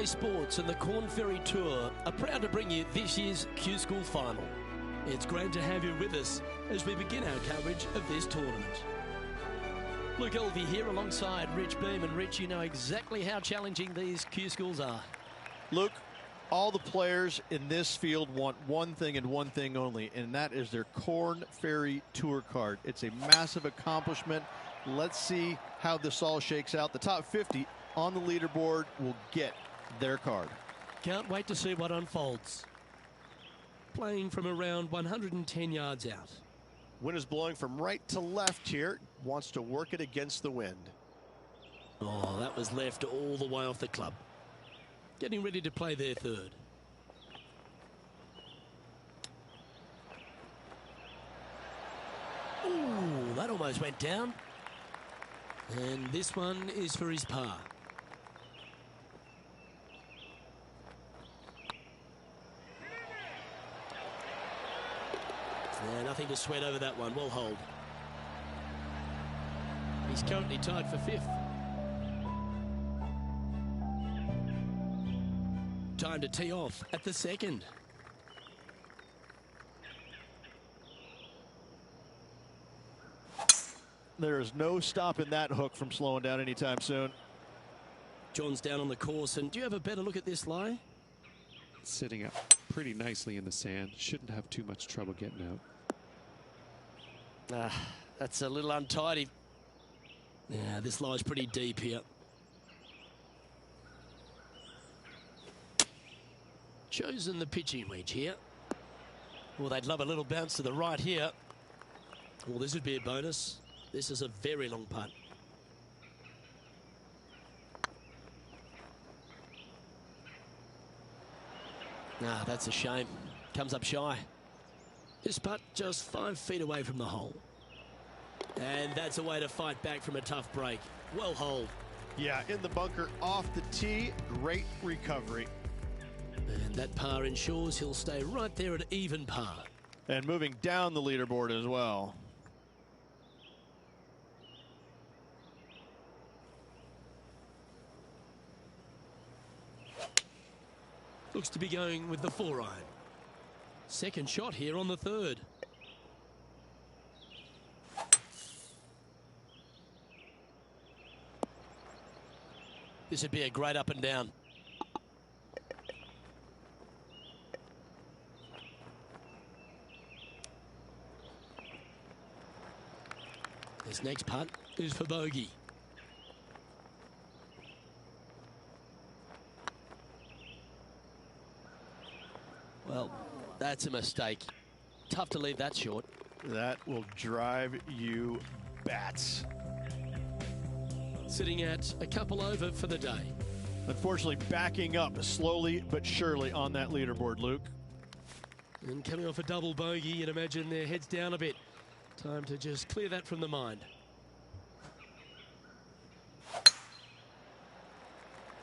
PGA Sports and the Corn Ferry Tour are proud to bring you this year's Q School Final. It's great to have you with us as we begin our coverage of this tournament. Luke Elvey here alongside Rich Beam, and Rich, you know exactly how challenging these Q Schools are. Luke, all the players in this field want one thing and one thing only, and that is their Corn Ferry Tour card. It's a massive accomplishment. Let's see how this all shakes out. The top 50 on the leaderboard will get their card. Can't wait to see what unfolds. Playing from around 110 yards out. Wind is blowing from right to left here. Wants to work it against the wind. Oh, that was left all the way off the club. Getting ready to play their third. Ooh, that almost went down. And this one is for his par. Yeah, nothing to sweat over that one. Well hold. He's currently tied for fifth. Time to tee off at the second. There is no stopping that hook from slowing down anytime soon. John's down on the course, and do you have a better look at this lie? Sitting up pretty nicely in the sand. Shouldn't have too much trouble getting out. That's a little untidy. Yeah, this lie's pretty deep here. chosen the pitching wedge here. Well, they'd love a little bounce to the right here. Well, this would be a bonus. This is a very long putt. Ah, that's a shame. Comes up shy. This putt just 5 feet away from the hole. And that's a way to fight back from a tough break. Well holed. Yeah, in the bunker, off the tee, great recovery. And that par ensures he'll stay right there at even par. And moving down the leaderboard as well. Looks to be going with the 4-iron. Second shot here on the 3rd. This would be a great up and down. This next putt is for bogey. Well, that's a mistake. Tough to leave that short. That will drive you bats. Sitting at a couple over for the day. Unfortunately, backing up slowly but surely on that leaderboard, Luke. And coming off a double bogey, you'd imagine their heads down a bit. Time to just clear that from the mind.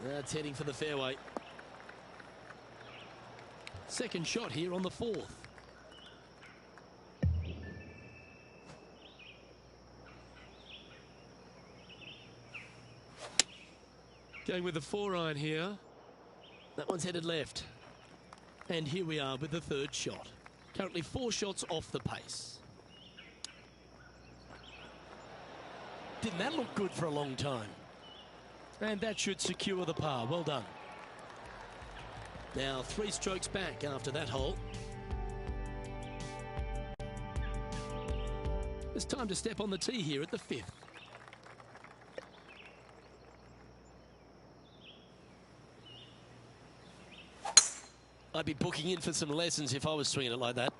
That's heading for the fairway. Second shot here on the 4th. Going with the 4-iron here. That one's headed left. And here we are with the 3rd shot. Currently 4 shots off the pace. Didn't that look good for a long time? And that should secure the par. Well done. Now 3 strokes back after that hole. It's time to step on the tee here at the 5th. I'd be booking in for some lessons if I was swinging it like that.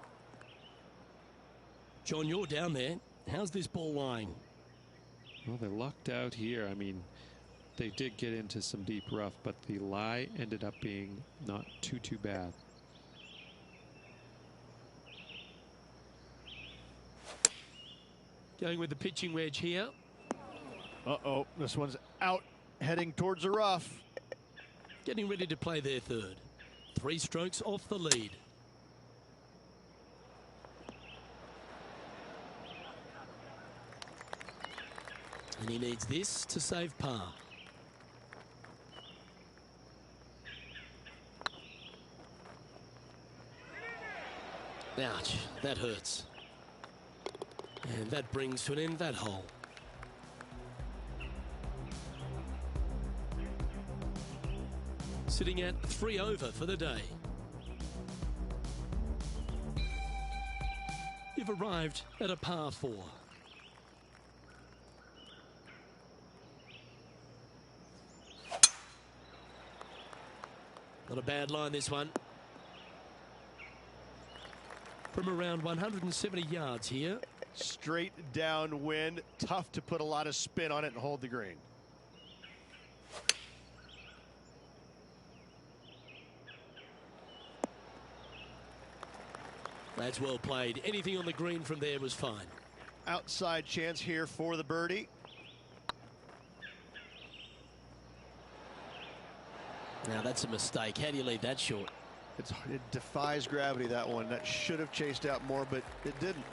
John, you're down there. How's this ball lying? Well, they lucked out here. I mean, they did get into some deep rough, but the lie ended up being not too bad. Going with the pitching wedge here. Uh-oh, this one's out, heading towards the rough. Getting ready to play their 3rd. 3 strokes off the lead. And he needs this to save par. Ouch, that hurts. And that brings to an end that hole. Sitting at 3 over for the day. You've arrived at a par 4. Not a bad line, this one. From around 170 yards here. Straight downwind, tough to put a lot of spin on it and hold the green. That's well played. Anything on the green from there was fine. Outside chance here for the birdie. Now that's a mistake. How do you leave that short? It defies gravity, that one. That should have chased out more, but it didn't.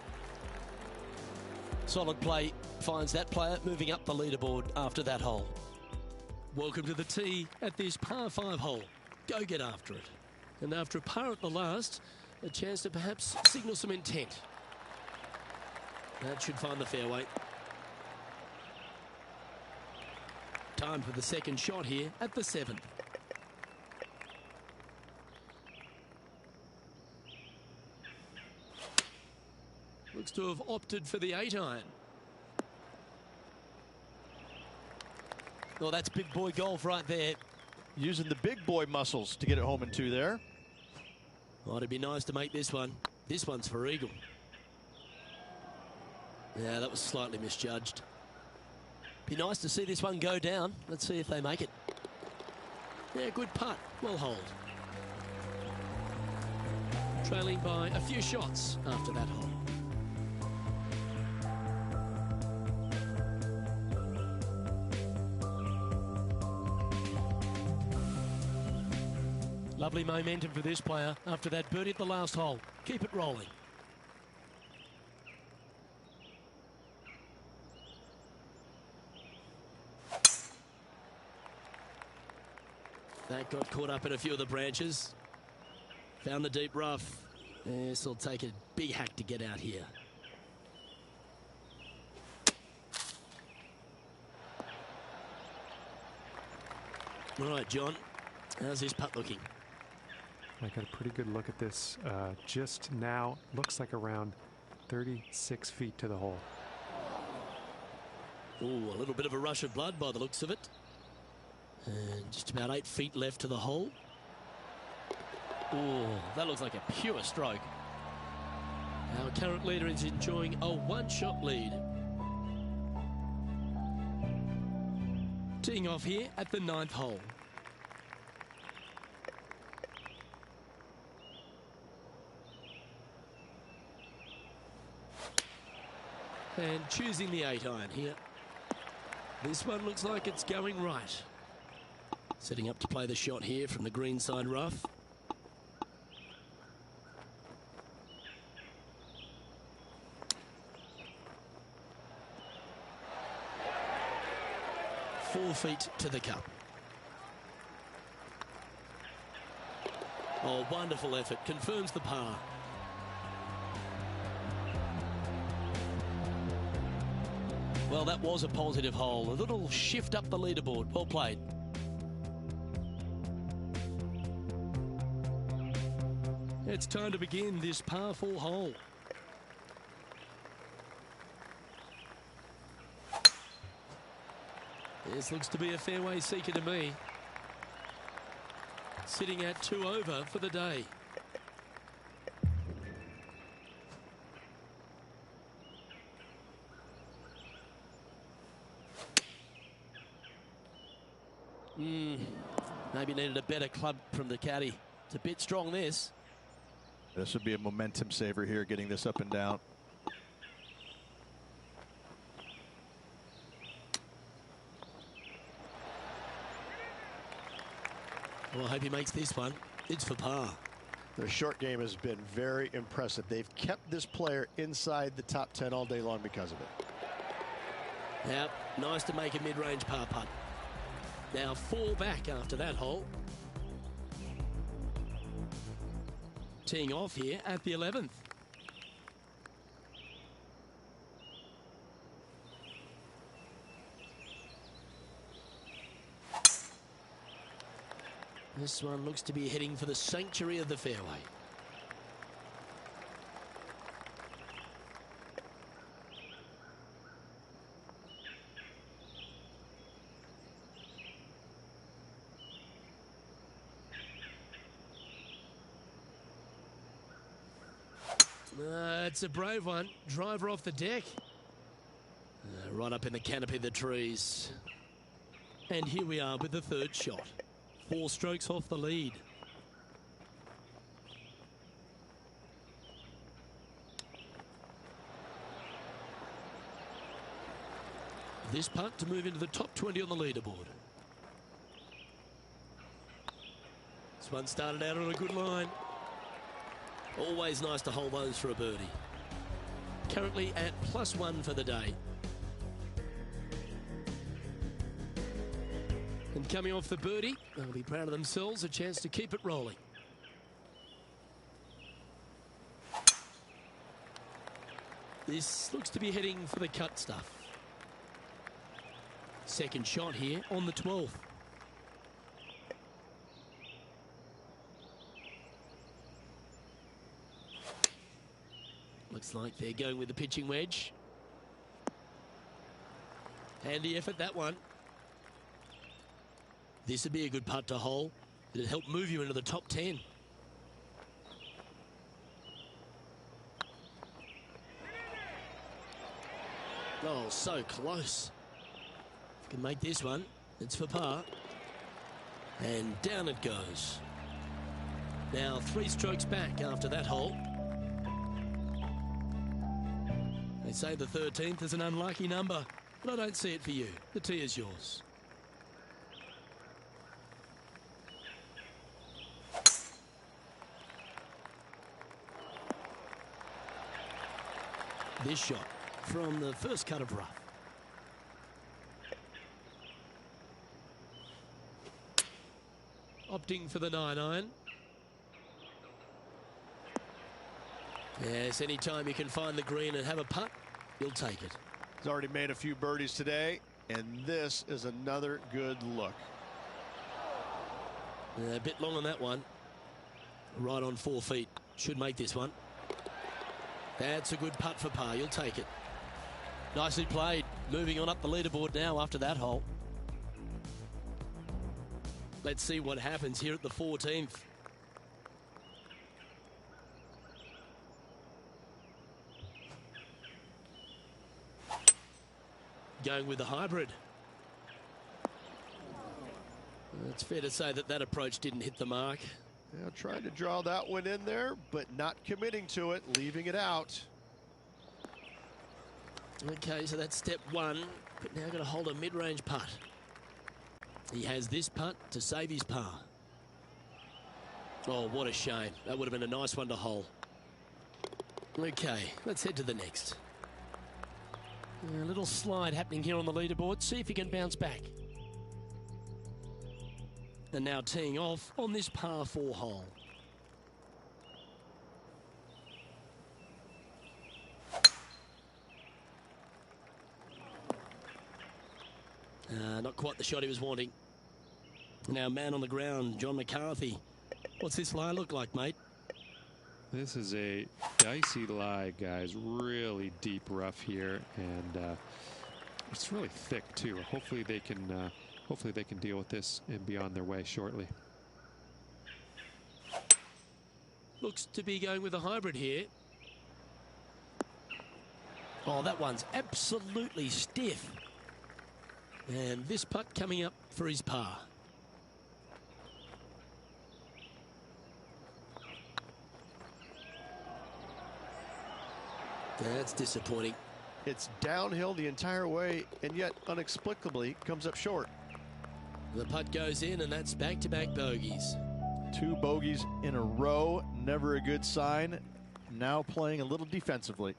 Solid play finds that player moving up the leaderboard after that hole. Welcome to the tee at this par 5 hole. Go get after it. And after a par at the last, a chance to perhaps signal some intent. That should find the fairway. Time for the second shot here at the 7th. Looks to have opted for the 8-iron. Well, that's big boy golf right there. Using the big boy muscles to get it home in 2 there. Oh, it'd be nice to make this one. This one's for eagle. Yeah, that was slightly misjudged. Be nice to see this one go down. Let's see if they make it. Yeah, good putt. Well hold. Trailing by a few shots after that hole. Lovely momentum for this player after that birdie at the last hole. Keep it rolling. That got caught up in a few of the branches. Found the deep rough. This will take a big hack to get out here. All right, John. How's this putt looking? I got a pretty good look at this just now. Looks like around 36 feet to the hole. Ooh, a little bit of a rush of blood by the looks of it. And just about 8 feet left to the hole. Ooh, that looks like a pure stroke. Our current leader is enjoying a one-shot lead. Teeing off here at the 9th hole. And choosing the 8-iron here. This one looks like it's going right. Setting up to play the shot here from the greenside rough. Four feet to the cup. Oh, wonderful effort. Confirms the par. Well, that was a positive hole. A little shift up the leaderboard. Well played. It's time to begin this par 4 hole. This looks to be a fairway seeker to me. Sitting at 2 over for the day. Maybe needed a better club from the caddy. It's a bit strong, this. This would be a momentum saver here, getting this up and down. Well, I hope he makes this one. It's for par. Their short game has been very impressive. They've kept this player inside the top 10 all day long because of it. Yep, nice to make a mid-range par putt. Now 4 back after that hole. Teeing off here at the 11th. This one looks to be heading for the sanctuary of the fairway. It's a brave one. Driver off the deck. Right up in the canopy of the trees. And here we are with the 3rd shot. 4 strokes off the lead. This putt to move into the top 20 on the leaderboard. This one started out on a good line. Always nice to hold those for a birdie. Currently at +1 for the day. And coming off the birdie, they'll be proud of themselves, a chance to keep it rolling. This looks to be heading for the cut stuff. 2nd shot here on the 12th. Looks like they're going with the pitching wedge. Handy effort, that one. This would be a good putt to hole. It'd help move you into the top 10. Oh, so close. If you can make this one, it's for par. And down it goes. Now 3 strokes back after that hole. They say the 13th is an unlucky number, but I don't see it for you. The tee is yours. This shot from the first cut of rough. Opting for the 9-iron. Yes, anytime you can find the green and have a putt, you'll take it. He's already made a few birdies today, and this is another good look. A bit long on that one. Right on 4 feet. Should make this one. That's a good putt for par. You'll take it. Nicely played. Moving on up the leaderboard now after that hole. Let's see what happens here at the 14th. Going with the hybrid. It's fair to say that that approach didn't hit the mark. Yeah, trying to draw that one in there, but not committing to it, leaving it out. Okay, so that's step 1, but now got to hold a mid-range putt. He has this putt to save his par. Oh, what a shame. That would have been a nice one to hole. Okay, let's head to the next. A little slide happening here on the leaderboard. See if he can bounce back. And now teeing off on this par 4 hole. Not quite the shot he was wanting. Now man on the ground, John McCarthy. What's this lie look like, mate? This is a dicey lie, guys. Really deep rough here, and it's really thick too. Hopefully they can deal with this and be on their way shortly. Looks to be going with a hybrid here. Oh, that one's absolutely stiff. And this putt coming up for his par. That's disappointing. It's downhill the entire way, and yet inexplicably comes up short. The putt goes in, and that's back-to-back bogeys. 2 bogeys in a row, never a good sign. Now playing a little defensively.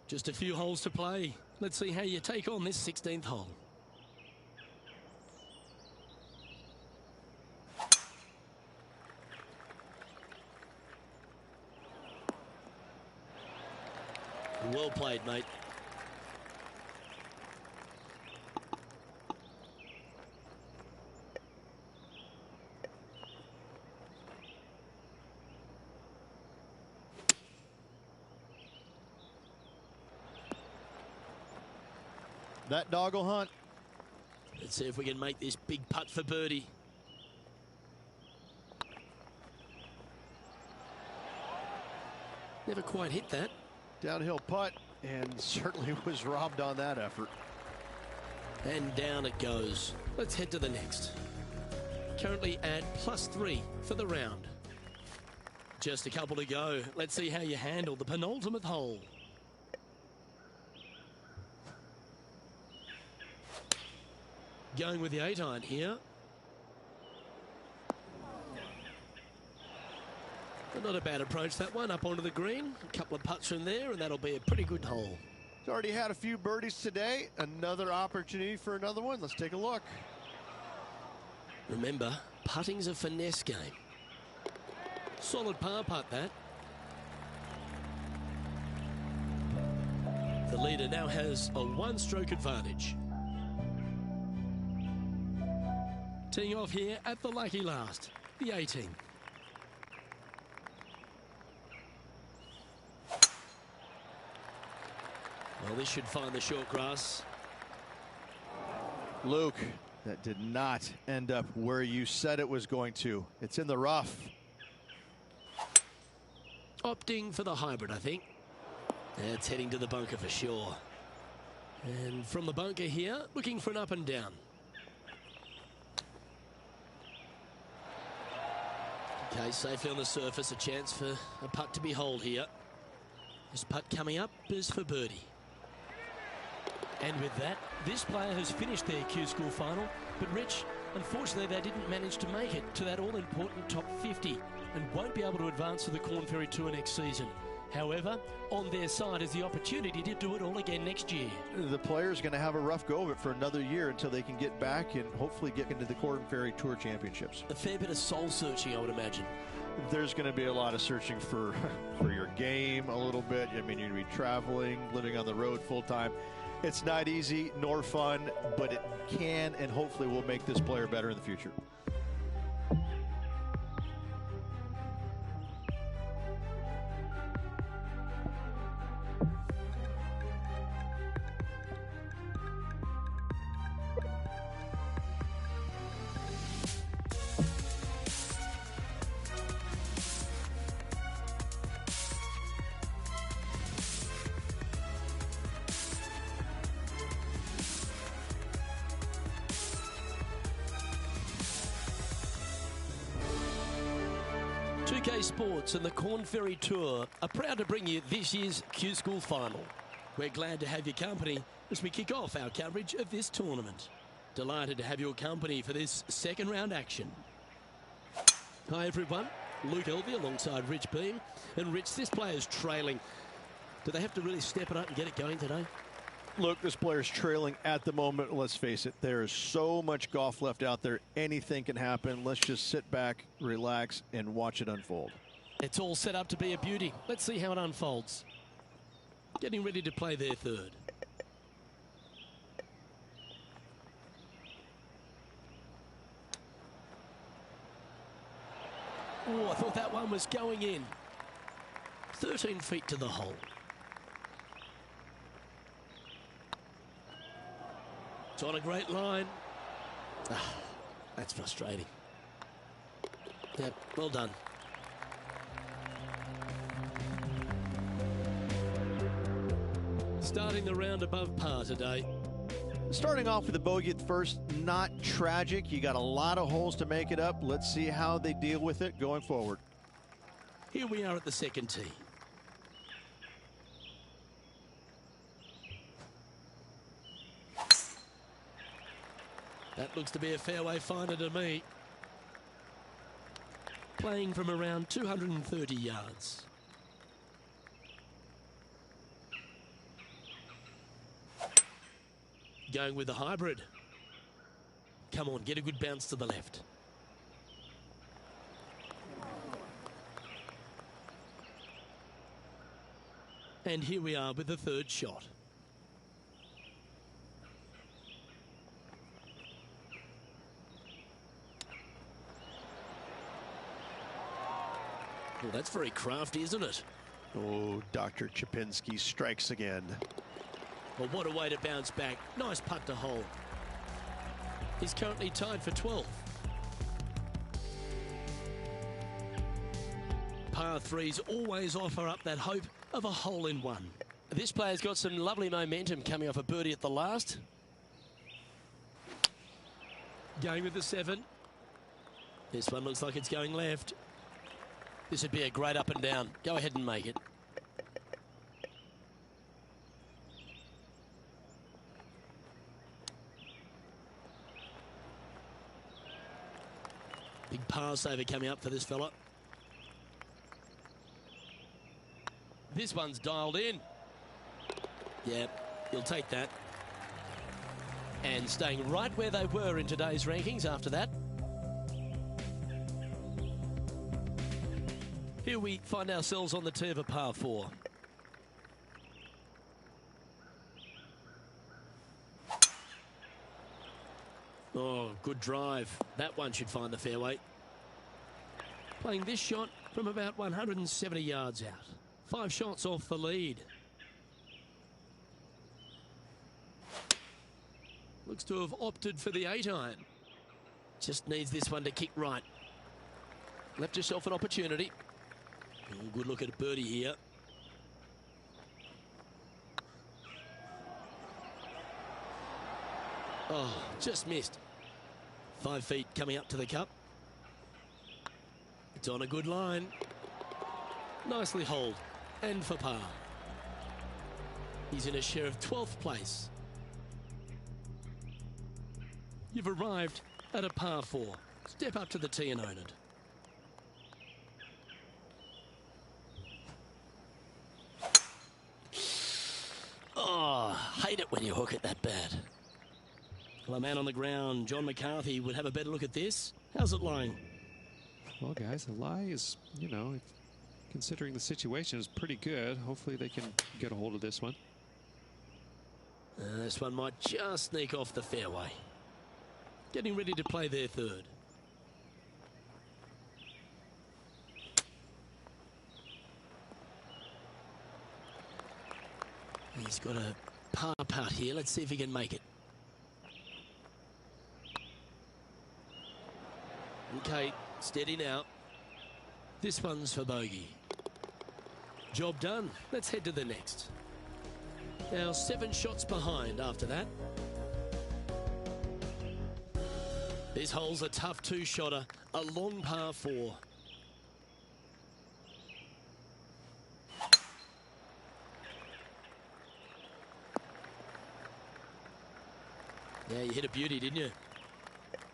Just a few holes to play. Let's see how you take on this 16th hole. Well played, mate. That dog will hunt. Let's see if we can make this big putt for birdie. Never quite hit that. Downhill putt, and certainly was robbed on that effort. And down it goes. Let's head to the next. Currently at +3 for the round. Just a couple to go. Let's see how you handle the penultimate hole. Going with the 8-iron here. But not a bad approach, that one, up onto the green. A couple of putts from there, and that'll be a pretty good hole. He's already had a few birdies today. Another opportunity for another one. Let's take a look. Remember, putting's a finesse game. Solid par putt, that. The leader now has a 1-stroke advantage. Teeing off here at the lucky last, the 18th. Well, this should find the short grass. Luke, that did not end up where you said it was going to. It's in the rough. Opting for the hybrid, I think. It's heading to the bunker for sure. And from the bunker here, looking for an up and down. Okay, safely on the surface, a chance for a putt to be holed here. This putt coming up is for birdie. And with that, this player has finished their Q School final, but Rich, unfortunately they didn't manage to make it to that all-important top 50 and won't be able to advance to the Corn Ferry Tour next season. However, on their side is the opportunity to do it all again next year. The player's going to have a rough go of it for another year until they can get back and hopefully get into the Corn Ferry Tour Championships. A fair bit of soul searching, I would imagine. There's going to be a lot of searching for your game a little bit. I mean, you're going to be traveling, living on the road full time. It's not easy nor fun, but it can and hopefully will make this player better in the future. PGA Sports and the Corn Ferry Tour are proud to bring you this year's Q School final. We're glad to have your company as we kick off our coverage of this tournament. Delighted to have your company for this second round action. Hi everyone, Luke Elvey alongside Rich Beam. And Rich, this player's trailing. Do they have to really step it up and get it going today? Look, this player's trailing at the moment. Let's face it, there is so much golf left out there. Anything can happen. Let's just sit back, relax, and watch it unfold. It's all set up to be a beauty. Let's see how it unfolds. Getting ready to play their third. Oh, I thought that one was going in. 13 feet to the hole. It's on a great line. Ah, that's frustrating. Yep, well done. Starting the round above par today. Starting off with a bogey at first, not tragic. You got a lot of holes to make it up. Let's see how they deal with it going forward. Here we are at the second tee. That looks to be a fairway finder to me. Playing from around 230 yards. Going with the hybrid. Come on, get a good bounce to the left. And here we are with the third shot. Well, that's very crafty, isn't it? Oh, Dr. Chapinski strikes again. Well, what a way to bounce back. Nice putt to hole. He's currently tied for 12th. Par threes always offer up that hope of a hole-in-one. This player's got some lovely momentum coming off a birdie at the last. Going with the 7. This one looks like it's going left. This would be a great up and down. Go ahead and make it. Big par saver coming up for this fella. This one's dialed in. Yeah, he'll take that. And staying right where they were in today's rankings after that. Here we find ourselves on the tee of a par 4. Oh, good drive. That one should find the fairway. Playing this shot from about 170 yards out. 5 shots off the lead. Looks to have opted for the 8-iron. Just needs this one to kick right. Left yourself an opportunity. Oh, good look at a birdie here. Oh, just missed. 5 feet coming up to the cup. It's on a good line. Nicely holed. And for par. He's in a share of 12th place. You've arrived at a par 4. Step up to the tee and own it. Oh, hate it when you hook it that bad. Well, a man on the ground, John McCarthy, would have a better look at this. How's it lying? Well, guys, the lie is, you know, considering the situation, is pretty good. Hopefully they can get a hold of this one. This one might just sneak off the fairway. Getting ready to play their third. He's got a par putt here. Let's see if he can make it. Okay, steady now. This one's for bogey. Job done. Let's head to the next. Now 7 shots behind after that. This hole's a tough 2-shotter, a long par 4. Yeah, you hit a beauty, didn't you?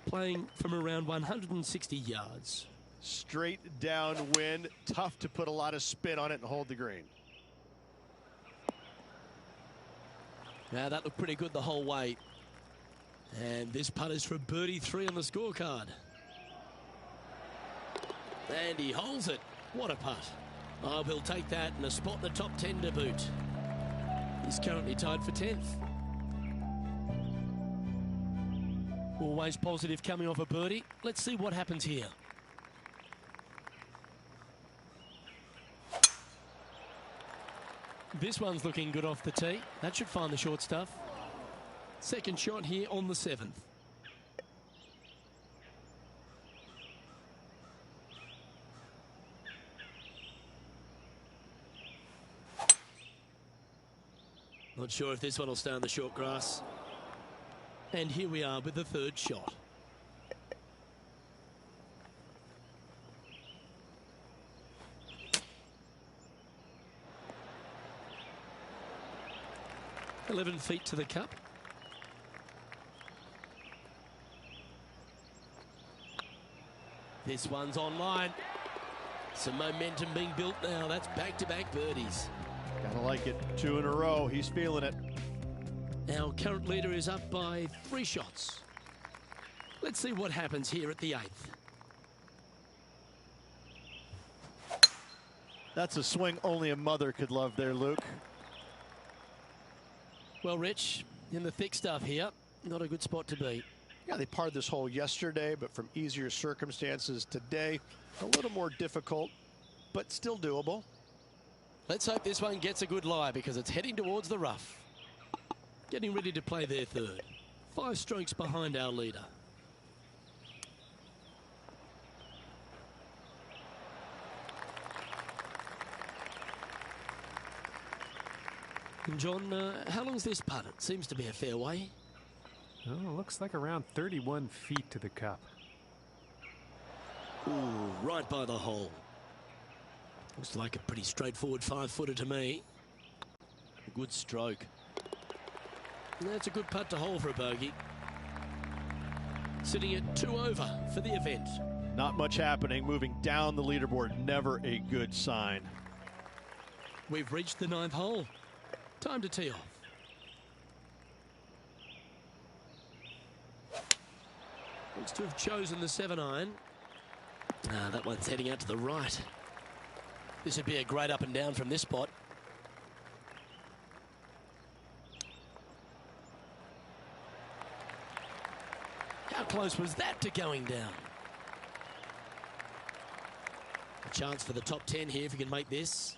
Playing from around 160 yards. Straight downwind, tough to put a lot of spin on it and hold the green. Now that looked pretty good the whole way. And this putt is for birdie 3 on the scorecard. And he holds it. What a putt. Oh, we'll take that and a spot in the top 10 to boot. He's currently tied for 10th. Always positive coming off a birdie. Let's see what happens here. This one's looking good off the tee. That should find the short stuff. Second shot here on the 7th. Not sure if this one will stay on the short grass. And here we are with the third shot. "11 feet to the cup." This one's online. Some momentum being built now. That's back-to-back birdies. Gotta like it. 2 in a row. He's feeling it. Our current leader is up by 3 shots. Let's see what happens here at the 8th. That's a swing only a mother could love there, Luke. Well, Rich, in the thick stuff here, not a good spot to be. Yeah, they parred this hole yesterday, but from easier circumstances today. A little more difficult, but still doable. Let's hope this one gets a good lie because it's heading towards the rough. Getting ready to play their third. 5 strokes behind our leader. And John, how long's this putt? It seems to be a fair way. Oh, looks like around 31 feet to the cup. Ooh, right by the hole. Looks like a pretty straightforward 5-footer to me. Good stroke. That's a good putt to hole for a bogey. Sitting at 2 over for the event. Not much happening. Moving down the leaderboard, never a good sign. We've reached the 9th hole. Time to tee off. Looks to have chosen the 7-iron. That one's heading out to the right. This would be a great up and down from this spot. How close was that to going down? A chance for the top 10 here if he can make this.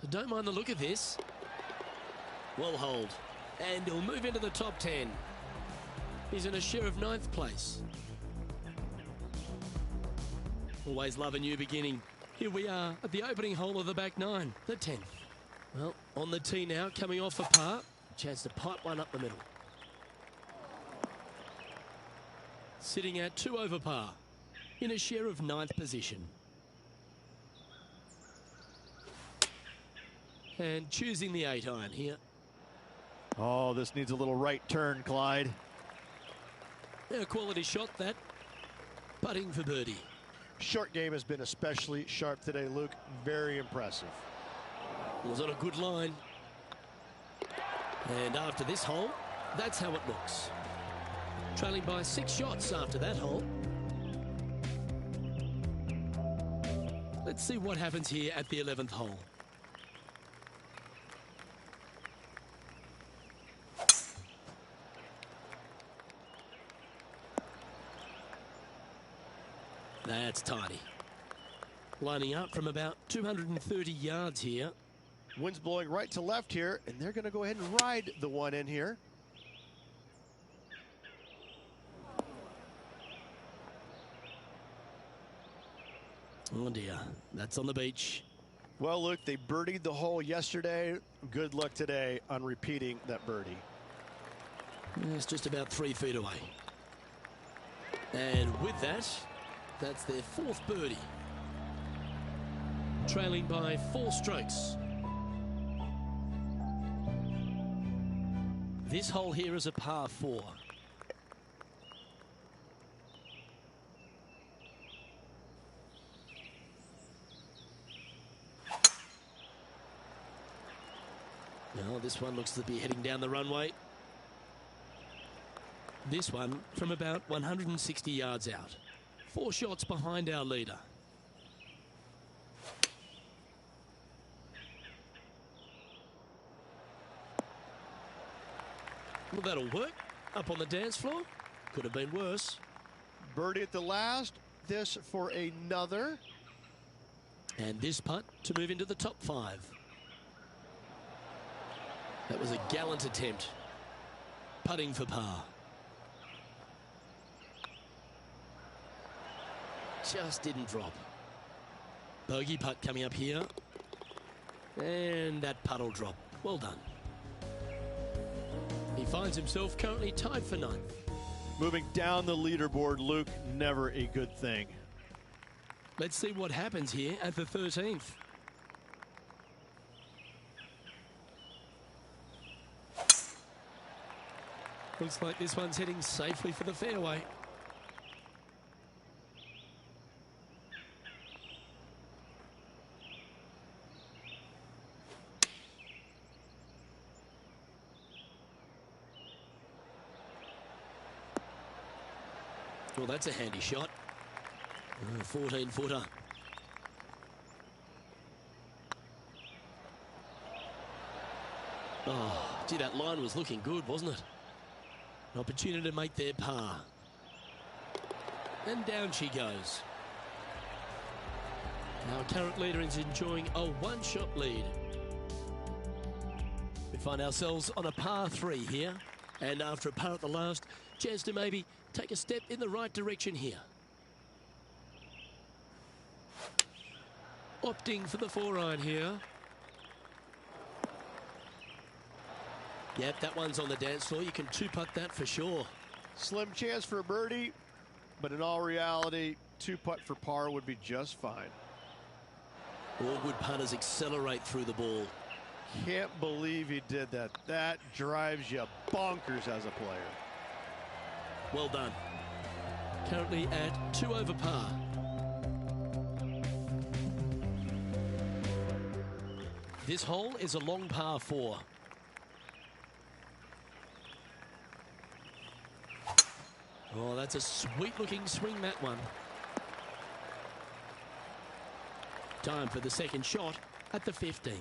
I don't mind the look of this. Well hold. And he'll move into the top 10. He's in a share of 9th place. Always love a new beginning. Here we are at the opening hole of the back 9, the 10th. Well, on the tee now, coming off a par. Chance to pipe one up the middle. Sitting at 2 over par in a share of 9th position. And choosing the 8-iron here. Oh, this needs a little right turn, Clyde. A quality shot that. Putting for birdie. Short game has been especially sharp today, Luke. Very impressive. Was on a good line. And after this hole, that's how it looks. Trailing by 6 shots after that hole. Let's see what happens here at the 11th hole. That's tidy. Lining up from about 230 yards here. Wind's blowing right to left here, and they're going to go ahead and ride the one in here. Oh dear, that's on the beach. Well, Luke, they birdied the hole yesterday. Good luck today on repeating that birdie. It's just about 3 feet away. And with that, that's their 4th birdie. Trailing by 4 strokes. This hole here is a par 4. Well, this one looks to be heading down the runway. This one from about 160 yards out. 4 shots behind our leader. Well, that'll work. Up on the dance floor. Could have been worse. Birdie at the last. This for another. And this putt to move into the top 5. That was a gallant attempt. Putting for par. Just didn't drop. Bogey putt coming up here. And that putt will drop. Well done. He finds himself currently tied for 9th. Moving down the leaderboard, Luke, never a good thing. Let's see what happens here at the 13th. Looks like this one's heading safely for the fairway. Well, that's a handy shot. 14-footer. Oh, gee, that line was looking good, wasn't it? An opportunity to make their par. And down she goes. Our current leader is enjoying a 1-shot lead. We find ourselves on a par 3 here. And after a par at the last, chance to maybe take a step in the right direction here. Opting for the 4-iron here. Yep, that one's on the dance floor. You can 2-putt that for sure. Slim chance for a birdie, but in all reality, 2-putt for par would be just fine. All good putters accelerate through the ball. Can't believe he did that. That drives you bonkers as a player. Well done. Currently at 2 over par. This hole is a long par 4. Oh, that's a sweet-looking swing, that one. Time for the second shot at the 15th.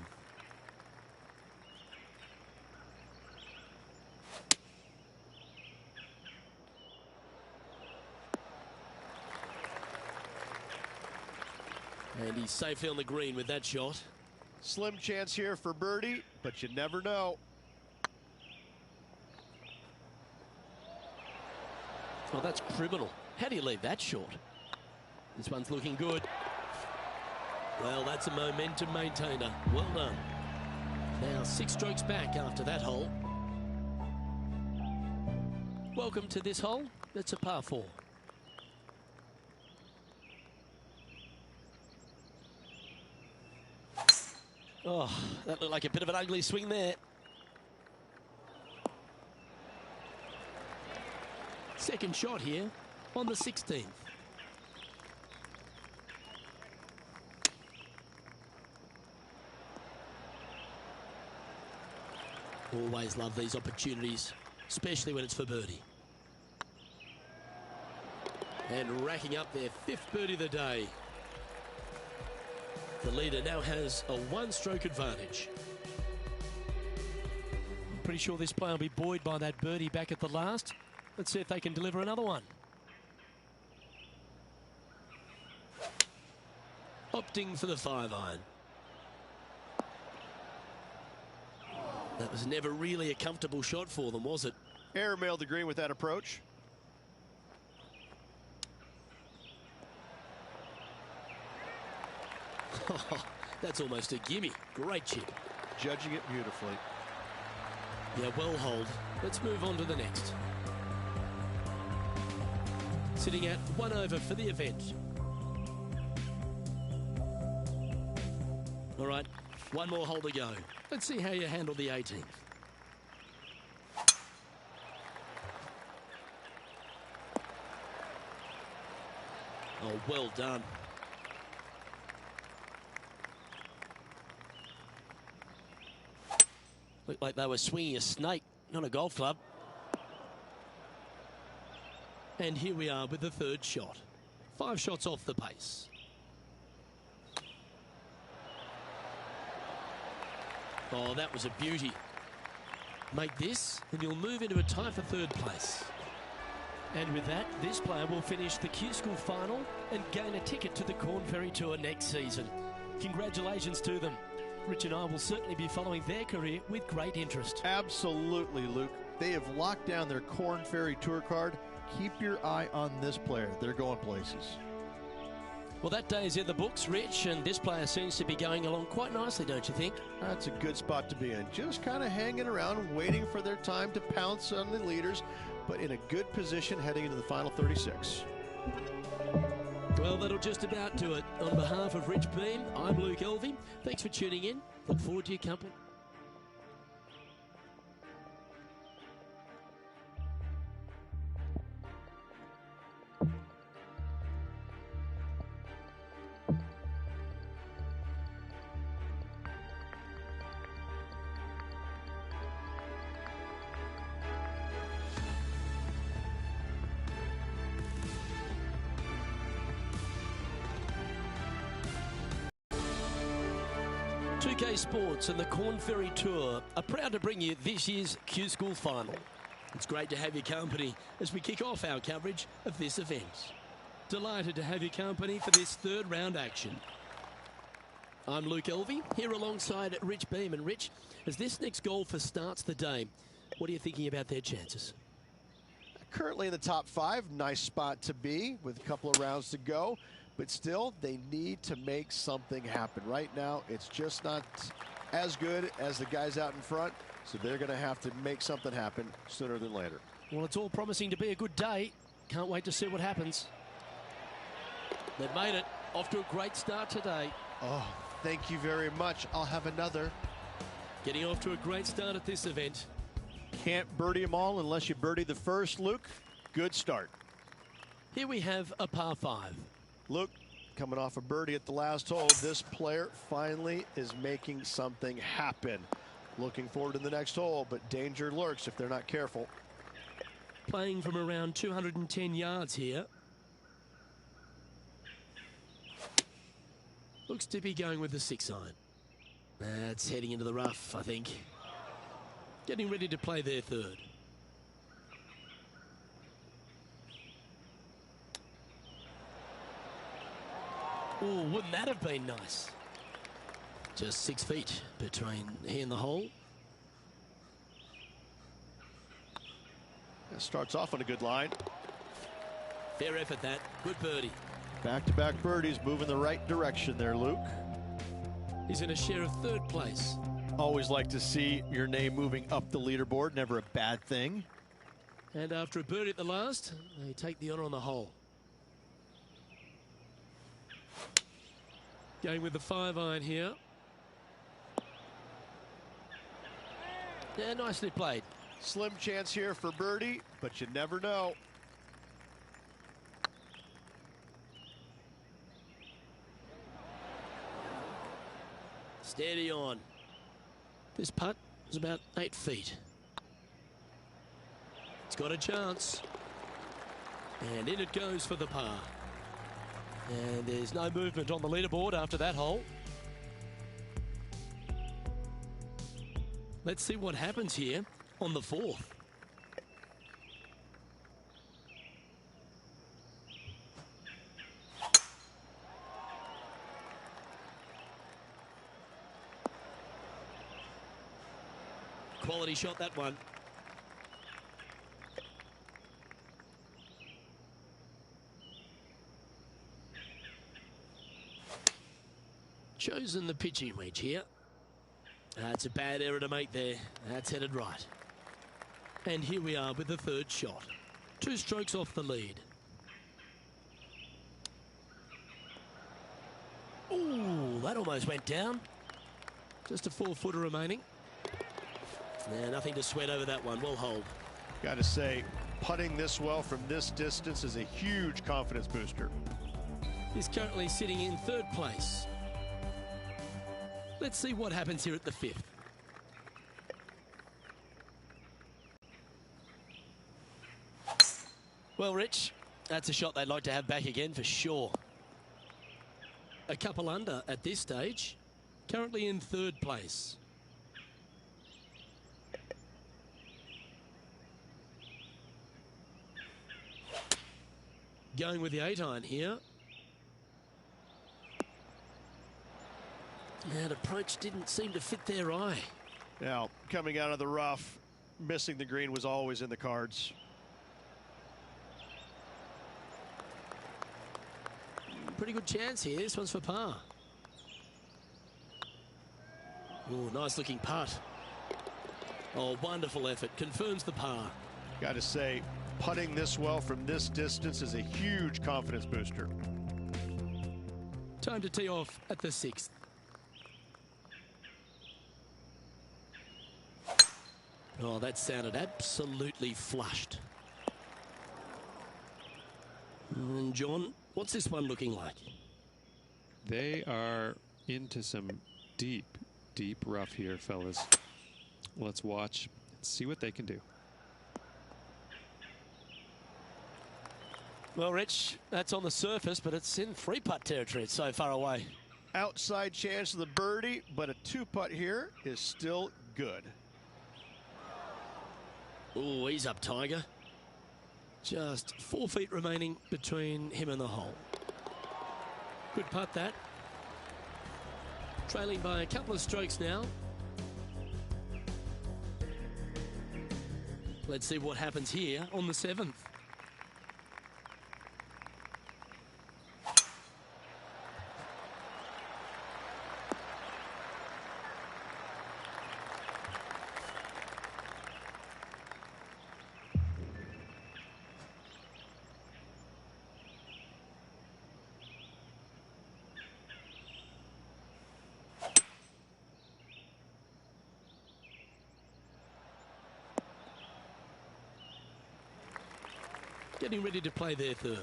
And he's safely on the green with that shot. Slim chance here for birdie, but you never know. Oh, that's criminal. How do you leave that short? This one's looking good. Well, that's a momentum maintainer. Well done. Now 6 strokes back after that hole. Welcome to this hole. It's a par 4. Oh, that looked like a bit of an ugly swing there. Second shot here on the 16th. Always love these opportunities, especially when it's for birdie. And racking up their 5th birdie of the day. The leader now has a 1-stroke advantage. I'm pretty sure this player will be buoyed by that birdie back at the last. Let's see if they can deliver another one. Opting for the 5-iron. That was never really a comfortable shot for them, was it? Airmailed the green with that approach. That's almost a gimme. Great chip. Judging it beautifully. Yeah, well holed. Let's move on to the next. Sitting at 1 over for the event. All right, one more hole to go. Let's see how you handle the 18th. Oh, well done. Looked like they were swinging a snake, not a golf club. And here we are with the 3rd shot. 5 shots off the pace. Oh, that was a beauty. Make this, and you'll move into a tie for 3rd place. And with that, this player will finish the Q School final and gain a ticket to the Corn Ferry Tour next season. Congratulations to them. Rich and I will certainly be following their career with great interest. Absolutely, Luke. They have locked down their Corn Ferry Tour card. Keep your eye on this player. They're going places. Well, that day is in the books, Rich, and this player seems to be going along quite nicely, don't you think? That's a good spot to be in. Just kind of hanging around, waiting for their time to pounce on the leaders, but in a good position heading into the final 36. Well, that'll just about do it. On behalf of Rich Beam, I'm Luke Elvey. Thanks for tuning in. Look forward to your company. PGA Sports and the Corn Ferry Tour are proud to bring you this year's Q School final. It's great to have your company as we kick off our coverage of this event. Delighted to have your company for this 3rd round action. I'm Luke Elvey, here alongside Rich Beam. And Rich, as this next golfer starts the day, what are you thinking about their chances? Currently in the top 5, nice spot to be with a couple of rounds to go. But still, they need to make something happen. Right now, it's just not as good as the guys out in front, so they're going to have to make something happen sooner than later. Well, it's all promising to be a good day. Can't wait to see what happens. They've made it. Off to a great start today. Oh, thank you very much. I'll have another. Getting off to a great start at this event. Can't birdie them all unless you birdie the first, Luke. Good start. Here we have a par 5. Luke, coming off a birdie at the last hole, this player finally is making something happen. Looking forward to the next hole, but danger lurks if they're not careful. Playing from around 210 yards here. Looks to be going with the 6-iron. That's heading into the rough, I think. Getting ready to play their 3rd. Oh, wouldn't that have been nice? Just 6 feet between he and the hole. That starts off on a good line. Fair effort, that. Good birdie. Back-to-back birdies, moving the right direction there, Luke. He's in a share of 3rd place. Always like to see your name moving up the leaderboard. Never a bad thing. And after a birdie at the last, they take the honour on the hole. Going with the 5-iron here. Yeah, nicely played. Slim chance here for birdie, but you never know. Steady on. This putt is about 8 feet. It's got a chance. And in it goes for the par. And there's no movement on the leaderboard after that hole. Let's see what happens here on the 4th. Quality shot, that one. Chosen the pitching wedge here. That's a bad error to make there. That's headed right. And here we are with the 3rd shot. 2 strokes off the lead. Ooh, that almost went down. Just a 4-footer remaining. Yeah, nothing to sweat over that one. We'll hold. Got to say, putting this well from this distance is a huge confidence booster. He's currently sitting in 3rd place. Let's see what happens here at the 5th. Well, Rich, that's a shot they'd like to have back again for sure. A couple under at this stage. Currently in 3rd place. Going with the 8-iron here. That approach didn't seem to fit their eye. Now, coming out of the rough, missing the green was always in the cards. Pretty good chance here. This one's for par. Oh, nice looking putt. Oh, wonderful effort. Confirms the par. Got to say, putting this well from this distance is a huge confidence booster. Time to tee off at the 6th. Oh, that sounded absolutely flushed. And John, what's this one looking like? They are into some deep, deep rough here, fellas. Let's watch and see what they can do. Well, Rich, that's on the surface, but it's in 3-putt territory. It's so far away. Outside chance of the birdie, but a 2-putt here is still good. Oh, he's up, Tiger. Just 4 feet remaining between him and the hole. Good putt, that. Trailing by a couple of strokes now. Let's see what happens here on the 7th. Getting ready to play their 3rd.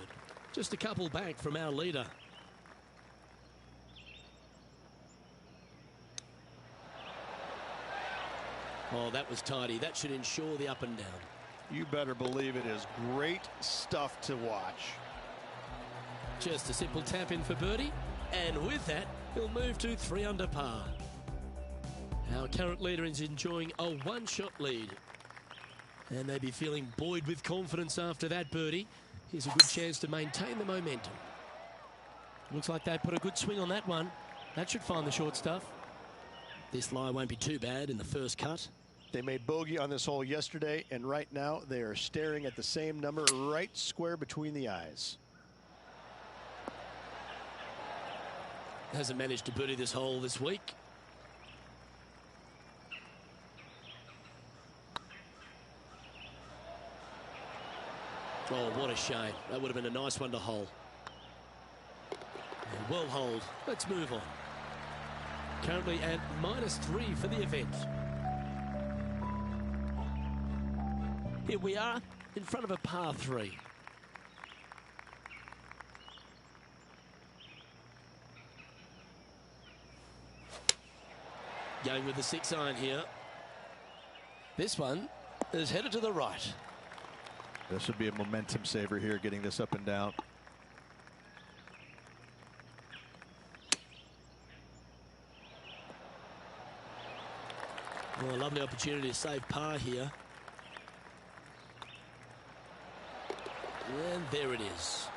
Just a couple back from our leader. Oh, that was tidy. That should ensure the up and down. You better believe it is great stuff to watch. Just a simple tap in for birdie. And with that, he'll move to 3 under par. Our current leader is enjoying a 1-shot lead. And they'd be feeling buoyed with confidence after that birdie. Here's a good chance to maintain the momentum. Looks like they put a good swing on that one. That should find the short stuff. This lie won't be too bad in the first cut. They made bogey on this hole yesterday, and right now they are staring at the same number right square between the eyes. Hasn't managed to birdie this hole this week. Oh, what a shame. That would have been a nice one to hole. Well holed. Let's move on. Currently at -3 for the event. Here we are in front of a par 3. Going with the 6-iron here. This one is headed to the right. This would be a momentum saver here, getting this up and down. Well, a lovely opportunity to save par here. And there it is.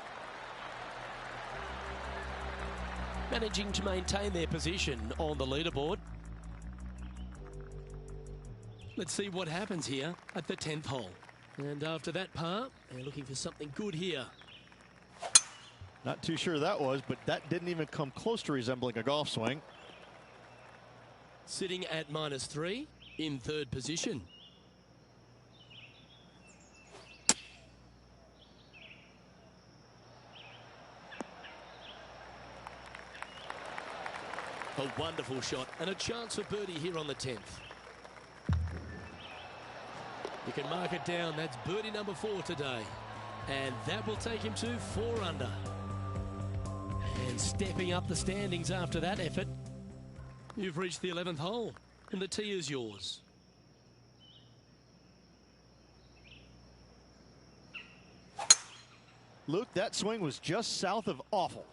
Managing to maintain their position on the leaderboard. Let's see what happens here at the 10th hole. And after that par, they're looking for something good here. Not too sure that was, but that didn't even come close to resembling a golf swing. Sitting at -3 in 3rd position. A wonderful shot and a chance for birdie here on the 10th. You can mark it down. That's birdie number 4 today. And that will take him to 4 under. And stepping up the standings after that effort, you've reached the 11th hole, and the tee is yours. Luke, that swing was just south of awful.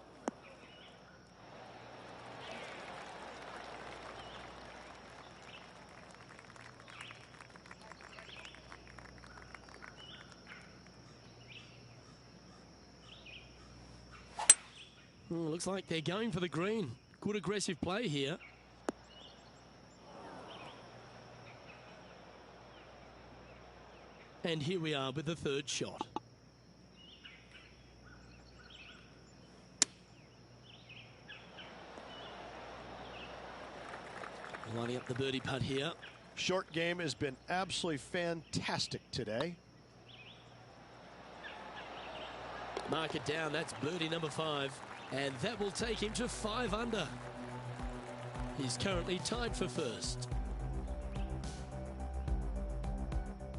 Looks like they're going for the green. Good aggressive play here. And here we are with the 3rd shot. Lining up the birdie putt here. Short game has been absolutely fantastic today. Mark it down. That's birdie number 5. And that will take him to 5 under. He's currently tied for 1st.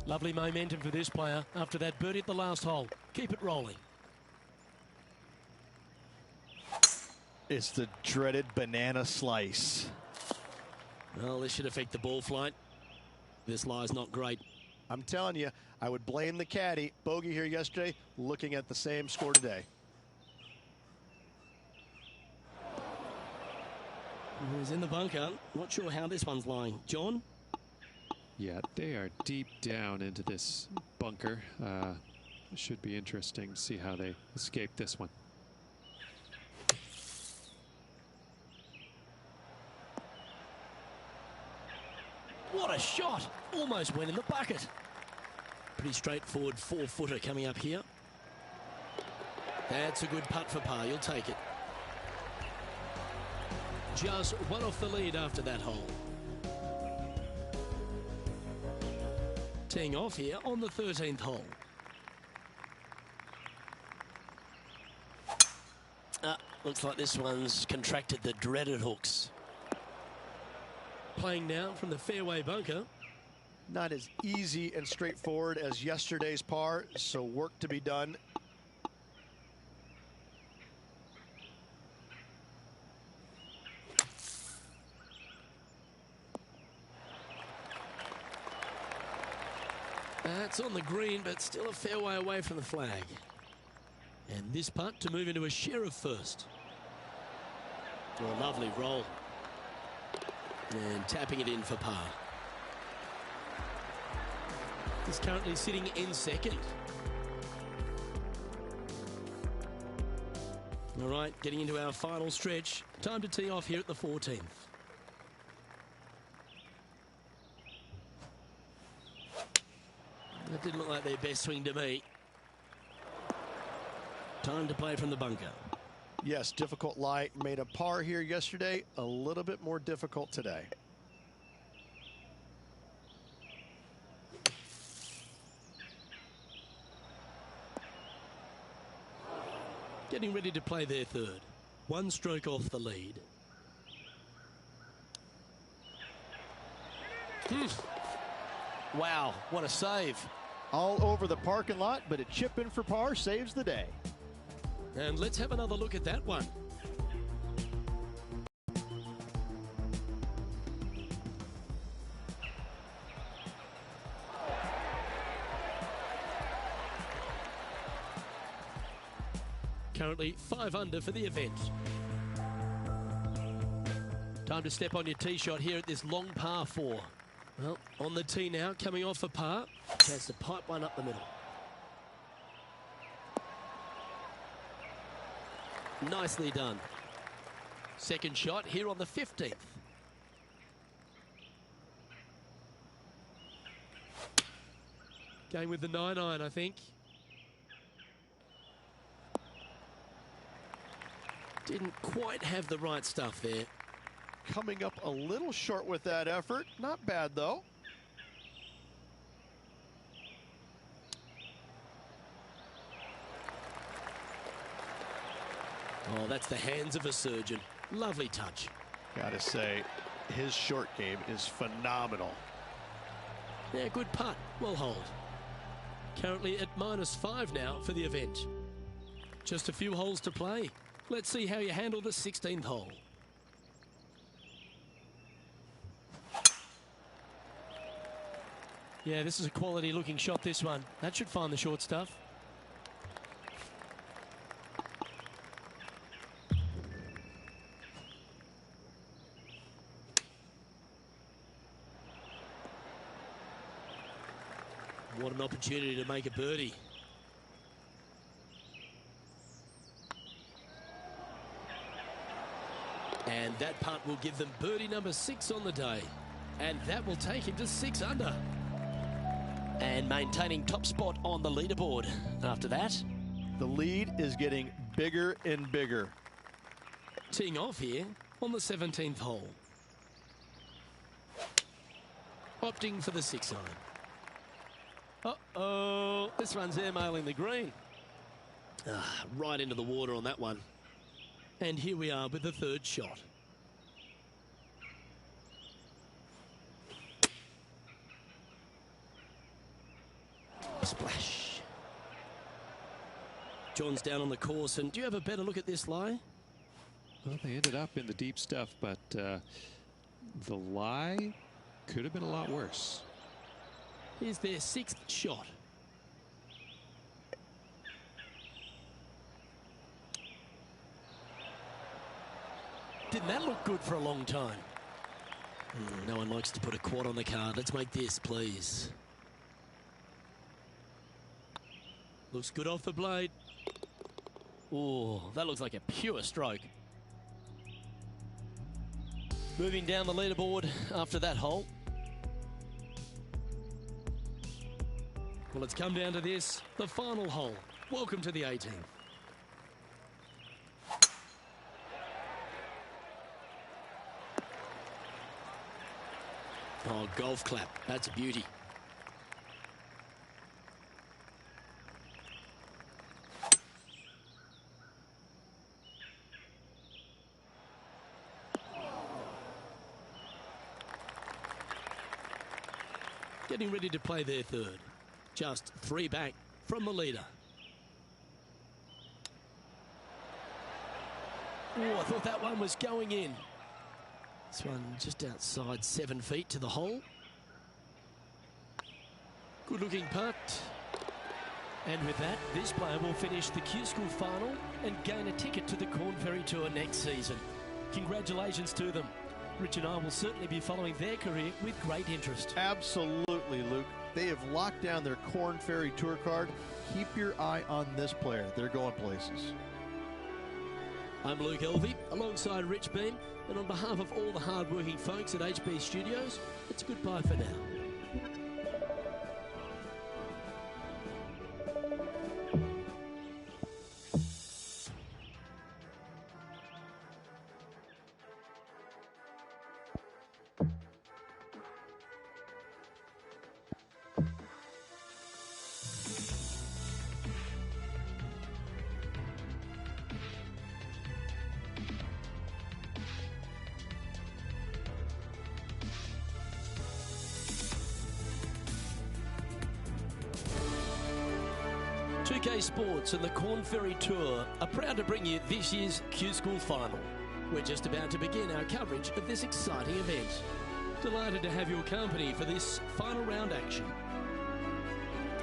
Lovely momentum for this player after that birdie at the last hole. Keep it rolling. It's the dreaded banana slice. Well, this should affect the ball flight. This lie's not great. I'm telling you, I would blame the caddy. Bogey here yesterday, looking at the same score today. He's in the bunker. Not sure how this one's lying. John? Yeah, they are deep down into this bunker. Should be interesting to see how they escape this one. What a shot! Almost went in the bucket. Pretty straightforward 4-footer coming up here. That's a good putt for par. You'll take it. Just one off the lead after that hole. Teeing off here on the 13th hole. Looks like this one's contracted the dreaded hooks. Playing now from the fairway bunker. Not as easy and straightforward as yesterday's par, so work to be done. That's on the green, but still a fair way away from the flag. And this putt to move into a share of 1st. Oh, lovely roll. And tapping it in for par. He's currently sitting in 2nd. All right, getting into our final stretch. Time to tee off here at the 14th. That didn't look like their best swing to me. Time to play from the bunker. Yes, difficult lie. Made a par here yesterday. A little bit more difficult today. Getting ready to play their third. One stroke off the lead. Wow, what a save. All over the parking lot, but a chip in for par saves the day. And let's have another look at that one. Currently 5 under for the event. Time to step on your tee shot here at this long par 4. Well, on the tee now, coming off a par. Chance to pipe one up the middle. Nicely done. Second shot here on the 15th. Going with the 9-iron, I think. Didn't quite have the right stuff there. Coming up a little short with that effort. Not bad, though. Oh, that's the hands of a surgeon. Lovely touch. Gotta say, his short game is phenomenal. Yeah, good putt. Well hold. Currently at -5 now for the event. Just a few holes to play. Let's see how you handle the 16th hole. Yeah, this is a quality looking shot, this one. That should find the short stuff. What an opportunity to make a birdie. And that putt will give them birdie number 6 on the day. And that will take him to 6 under. And maintaining top spot on the leaderboard after that. The lead is getting bigger and bigger. Teeing off here on the 17th hole. Opting for the 6-iron. Uh-oh, this one's airmailing the green. Right into the water on that one. And here we are with the third shot. Splash. John's down on the course, and do you have a better look at this lie? Well, they ended up in the deep stuff, but the lie could have been a lot worse. Here's their 6th shot. Didn't that look good for a long time? No one likes to put a quad on the card. Let's make this, please. Looks good off the blade. Oh, that looks like a pure stroke. Moving down the leaderboard after that hole. Well, it's come down to this, the final hole. Welcome to the 18th. Oh, golf clap. That's a beauty. Getting ready to play their third. Just 3 back from the leader. Oh, I thought that one was going in. This one just outside 7 feet to the hole. Good looking putt. And with that, this player will finish the Q School final and gain a ticket to the Corn Ferry Tour next season. Congratulations to them. Rich and I will certainly be following their career with great interest. Absolutely, Luke. They have locked down their Corn Ferry Tour card. Keep your eye on this player. They're going places. I'm Luke Elvey, alongside Rich Beam, and on behalf of all the hard-working folks at HB Studios, it's a goodbye for now. UK Sports and the Corn Ferry Tour are proud to bring you this year's Q School Final. We're just about to begin our coverage of this exciting event. Delighted to have your company for this final round action.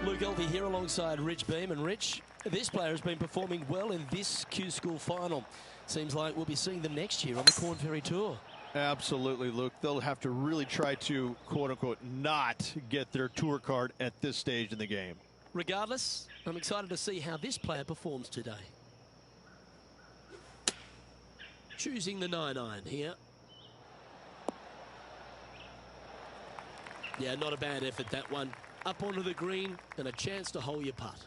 Luke Elvey here alongside Rich Beam. And Rich, this player has been performing well in this Q School Final. Seems like we'll be seeing them next year on the Corn Ferry Tour. Absolutely, Luke. They'll have to really try to, quote-unquote, not get their tour card at this stage in the game. Regardless, I'm excited to see how this player performs today. Choosing the 9-iron here. Yeah, not a bad effort, that one. Up onto the green and a chance to hole your putt.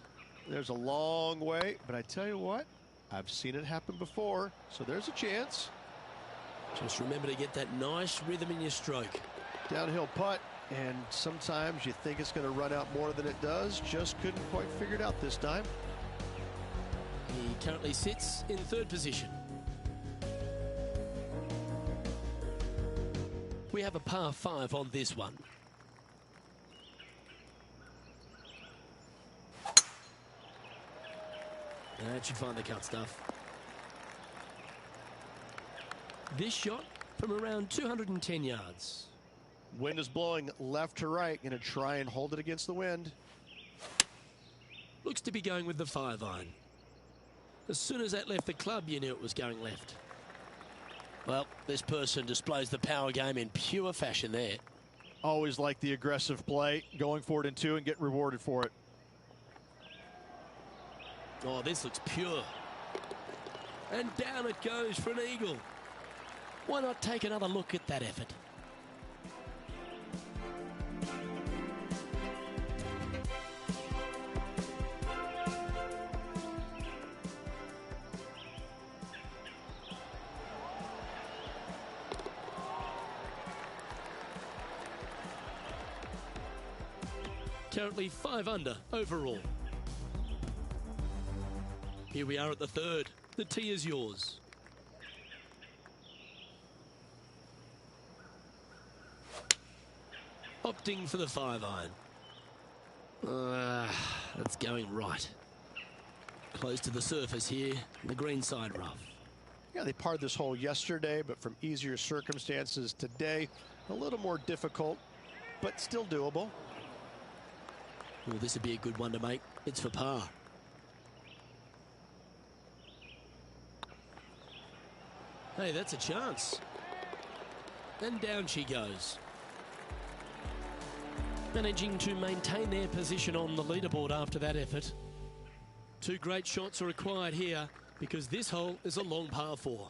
There's a long way, but I tell you what, I've seen it happen before, so there's a chance. Just remember to get that nice rhythm in your stroke. Downhill putt, and sometimes you think it's going to run out more than it does. Just couldn't quite figure it out this time. He currently sits in third position. We have a par 5 on this one. That should find the cut stuff. This shot from around 210 yards. Wind is blowing left to right. Going to try and hold it against the wind. Looks to be going with the 5-iron. As soon as that left the club, you knew it was going left. Well, this person displays the power game in pure fashion there. Always like the aggressive play, going for it in 2 and get rewarded for it. Oh, this looks pure. And down it goes for an eagle. Why not take another look at that effort? Currently 5 under overall. Here we are at the third. The tee is yours. Opting for the 5-iron. That's going right. Close to the surface here, the green side rough. Yeah, they parred this hole yesterday, but from easier circumstances today, a little more difficult, but still doable. Well, this would be a good one to make. It's for par. Hey, that's a chance. And down she goes. Managing to maintain their position on the leaderboard after that effort. 2 great shots are required here because this hole is a long par 4.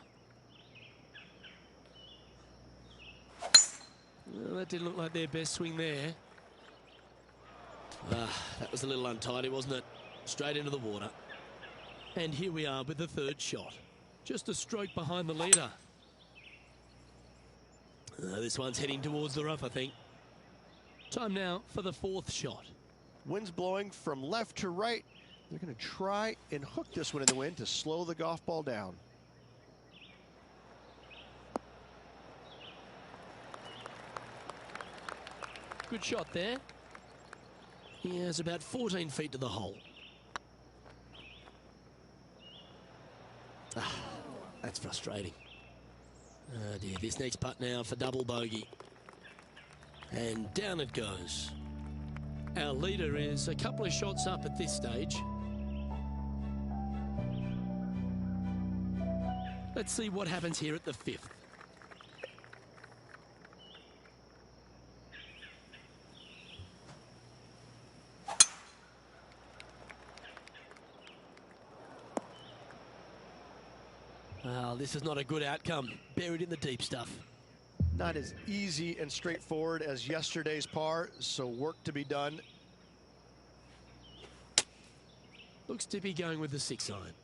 Well, that didn't look like their best swing there. That was a little untidy, wasn't it? Straight into the water. And here we are with the 3rd shot. Just a stroke behind the leader. This one's heading towards the rough, I think. Time now for the 4th shot. Wind's blowing from left to right. They're going to try and hook this one in the wind to slow the golf ball down. Good shot there. He has about 14 feet to the hole. That's frustrating. Oh dear, this next putt now for double bogey. And down it goes. Our leader is a couple of shots up at this stage. Let's see what happens here at the 5th. Well, this is not a good outcome. Buried in the deep stuff. Not as easy and straightforward as yesterday's par, so work to be done. Looks to be going with the 6-iron.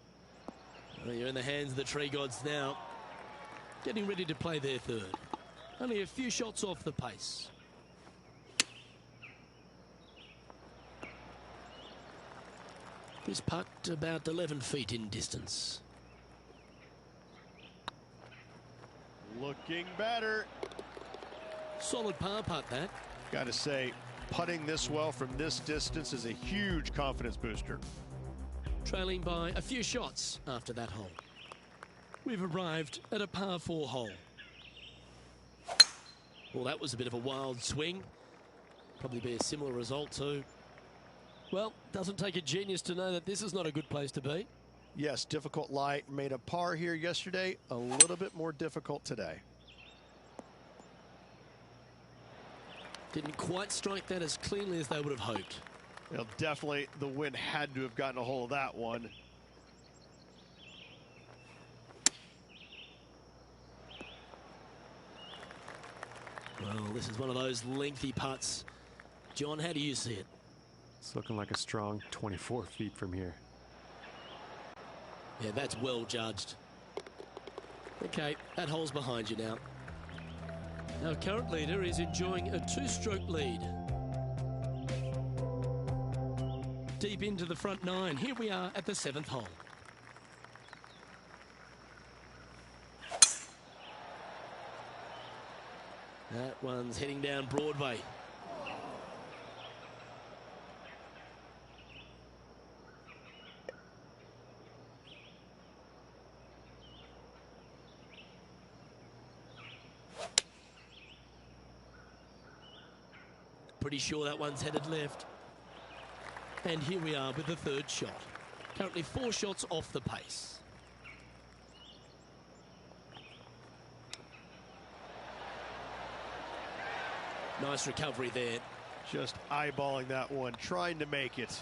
Well, you're in the hands of the tree gods now. Getting ready to play their 3rd. Only a few shots off the pace. This putt about 11 feet in distance. Looking better. Solid par putt, that. Got to say, putting this well from this distance is a huge confidence booster. trailing by a few shots after that hole. We've arrived at a par 4 hole. Well, that was a bit of a wild swing. Probably be a similar result too. Well, doesn't take a genius to know that this is not a good place to be. Yes, difficult lie. Made a par here yesterday. A little bit more difficult today. Didn't quite strike that as cleanly as they would have hoped. Well, definitely the wind had to have gotten a hold of that one. Well, this is one of those lengthy putts. John, how do you see it? It's looking like a strong 24 feet from here. Yeah, that's well judged. Okay, that hole's behind you now. Our current leader is enjoying a 2-stroke lead. Deep into the front 9. Here we are at the 7th hole. That one's heading down Broadway. Pretty sure that one's headed left. And here we are with the 3rd shot. Currently 4 shots off the pace. Nice recovery there. Just eyeballing that one, trying to make it.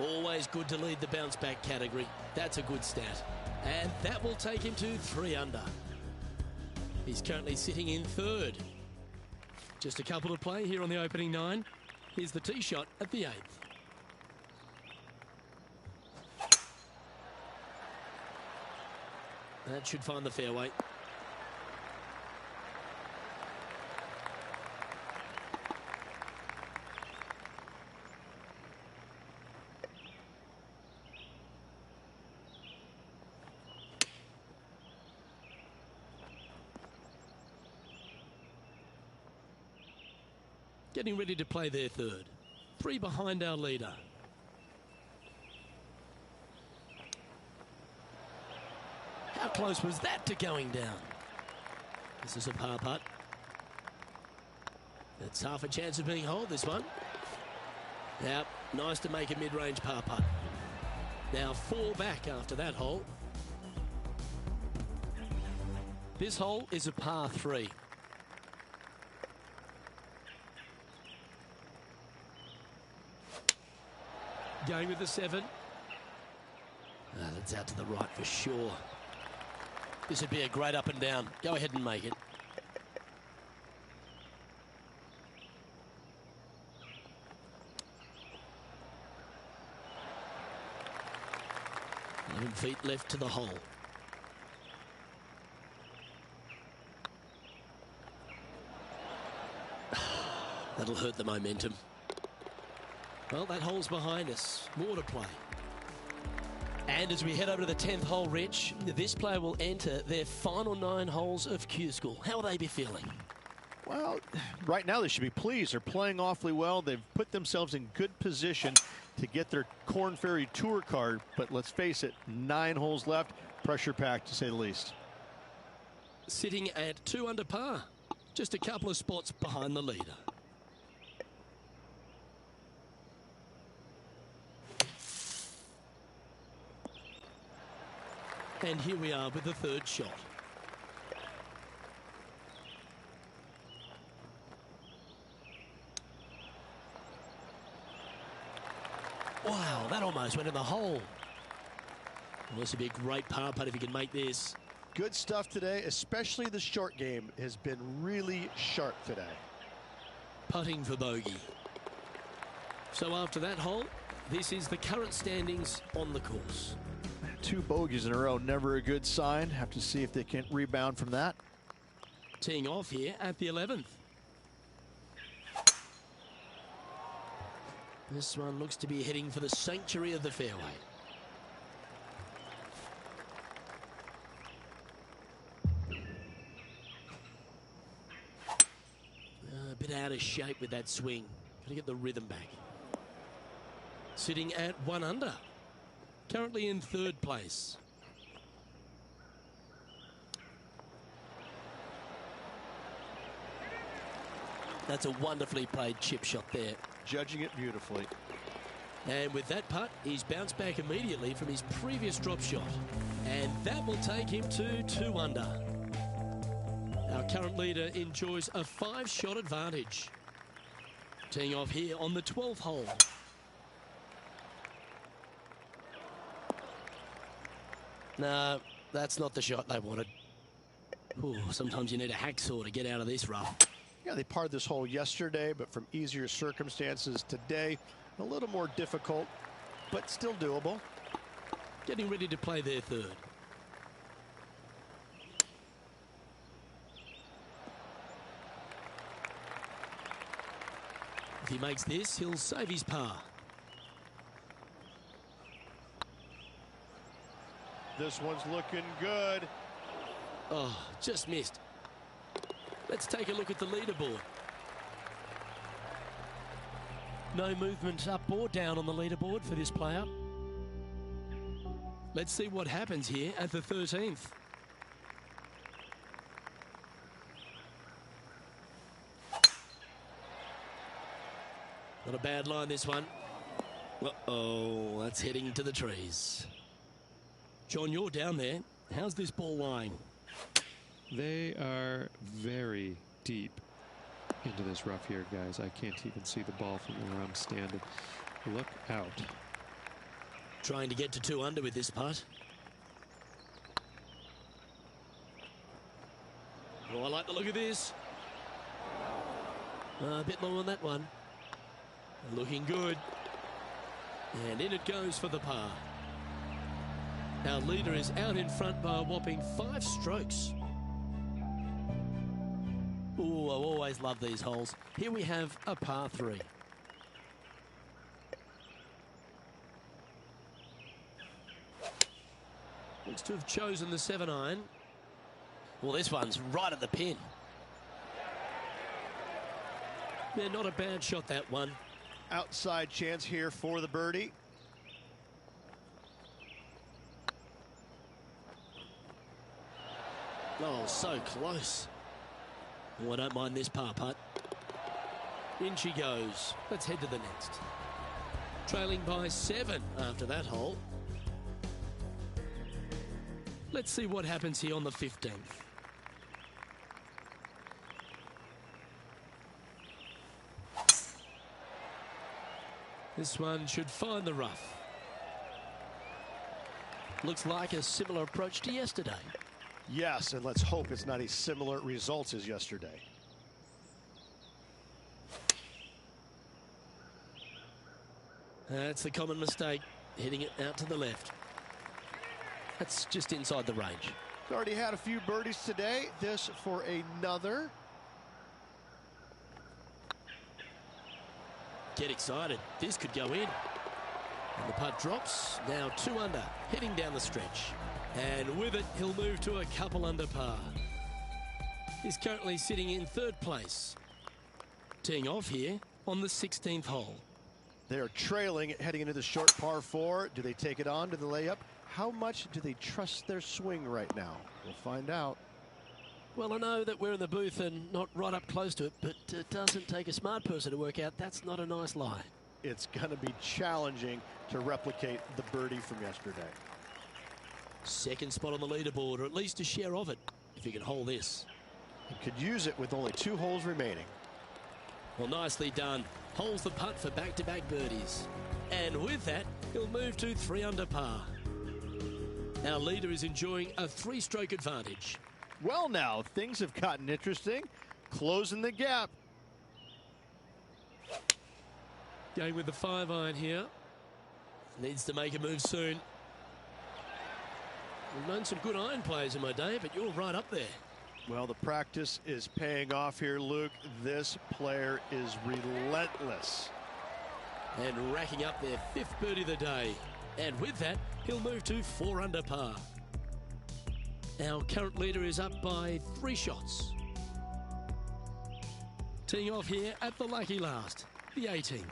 Always good to lead the bounce back category. That's a good stat. And that will take him to 3 under. He's currently sitting in 3rd. Just a couple to play here on the opening 9. Here's the tee shot at the 8th. That should find the fairway. Getting ready to play their 3rd. 3 behind our leader. How close was that to going down? This is a par putt. It's half a chance of being holed, this one. Now, nice to make a mid-range par putt. Now 4 back after that hole. This hole is a par 3. Going with the 7. That's out to the right for sure. This would be a great up and down. Go ahead and make it. Feet left to the hole. That'll hurt the momentum. Well, that hole's behind us. More to play. And as we head over to the 10th hole, Rich, this player will enter their final 9 holes of Q School. How will they be feeling? Well, right now they should be pleased. They're playing awfully well. They've put themselves in good position to get their Korn Ferry Tour card. But let's face it, 9 holes left. Pressure packed, to say the least. Sitting at 2 under par. Just a couple of spots behind the leader. And here we are with the 3rd shot. Wow, that almost went in the hole. Well, this would be a great par putt if he can make this. Good stuff today, especially the short game has been really sharp today. Putting for bogey. So after that hole, this is the current standings on the course. 2 bogeys in a row, never a good sign. Have to see if they can rebound from that. Teeing off here at the 11th. This one looks to be heading for the sanctuary of the fairway. A bit out of shape with that swing. Got to get the rhythm back. Sitting at 1 under. currently in third place. That's a wonderfully played chip shot there. Judging it beautifully. And with that putt, he's bounced back immediately from his previous drop shot. And that will take him to 2 under. Our current leader enjoys a 5-shot advantage. Teeing off here on the 12th hole. No, that's not the shot they wanted. Ooh, sometimes you need a hacksaw to get out of this rough. Yeah, they parred this hole yesterday, but from easier circumstances today. A little more difficult, but still doable. Getting ready to play their third. If he makes this, he'll save his par. This one's looking good. Oh, just missed. Let's take a look at the leaderboard. No movement up or down on the leaderboard for this player. Let's see what happens here at the 13th. Not a bad line, this one. Uh-oh, that's heading to the trees. John, you're down there. How's this ball lying? They are very deep into this rough here, guys. I can't even see the ball from where I'm standing. Look out. Trying to get to 2 under with this putt. Oh, I like the look of this. A bit low on that one. Looking good. And in it goes for the par. Our leader is out in front by a whopping 5 strokes. Ooh, I always love these holes. Here we have a par 3. Looks to have chosen the 7-iron. Well, this one's right at the pin. Yeah, not a bad shot, that one. Outside chance here for the birdie. Oh, so close. Oh, I don't mind this par putt. In she goes. Let's head to the next. Trailing by 7 after that hole. Let's see what happens here on the 15th. This one should find the rough. Looks like a similar approach to yesterday. Yes, and let's hope it's not as similar results as yesterday. That's the common mistake, hitting it out to the left. That's just inside the range. He's already had a few birdies today. This for another. Get excited. This could go in. And the putt drops. Now 2 under, heading down the stretch. And with it, he'll move to a couple under par. He's currently sitting in 3rd place. Teeing off here on the 16th hole. They're trailing heading into the short par 4. Do they take it on to the layup? How much do they trust their swing right now? We'll find out. Well, I know that we're in the booth and not right up close to it, but it doesn't take a smart person to work out that's not a nice lie. It's going to be challenging to replicate the birdie from yesterday. 2nd spot on the leaderboard, or at least a share of it, if you can hold this. He could use it with only 2 holes remaining. Well, nicely done. Holds the putt for back-to-back birdies. And with that, he'll move to 3 under par. Our leader is enjoying a 3-stroke advantage. Well, now, things have gotten interesting. Closing the gap. Going with the 5-iron here. Needs to make a move soon. We've known some good iron players in my day, but you're right up there. Well, the practice is paying off here, Luke. This player is relentless. And racking up their 5th birdie of the day. And with that, he'll move to 4 under par. Our current leader is up by 3 shots. Teeing off here at the lucky last, the 18th.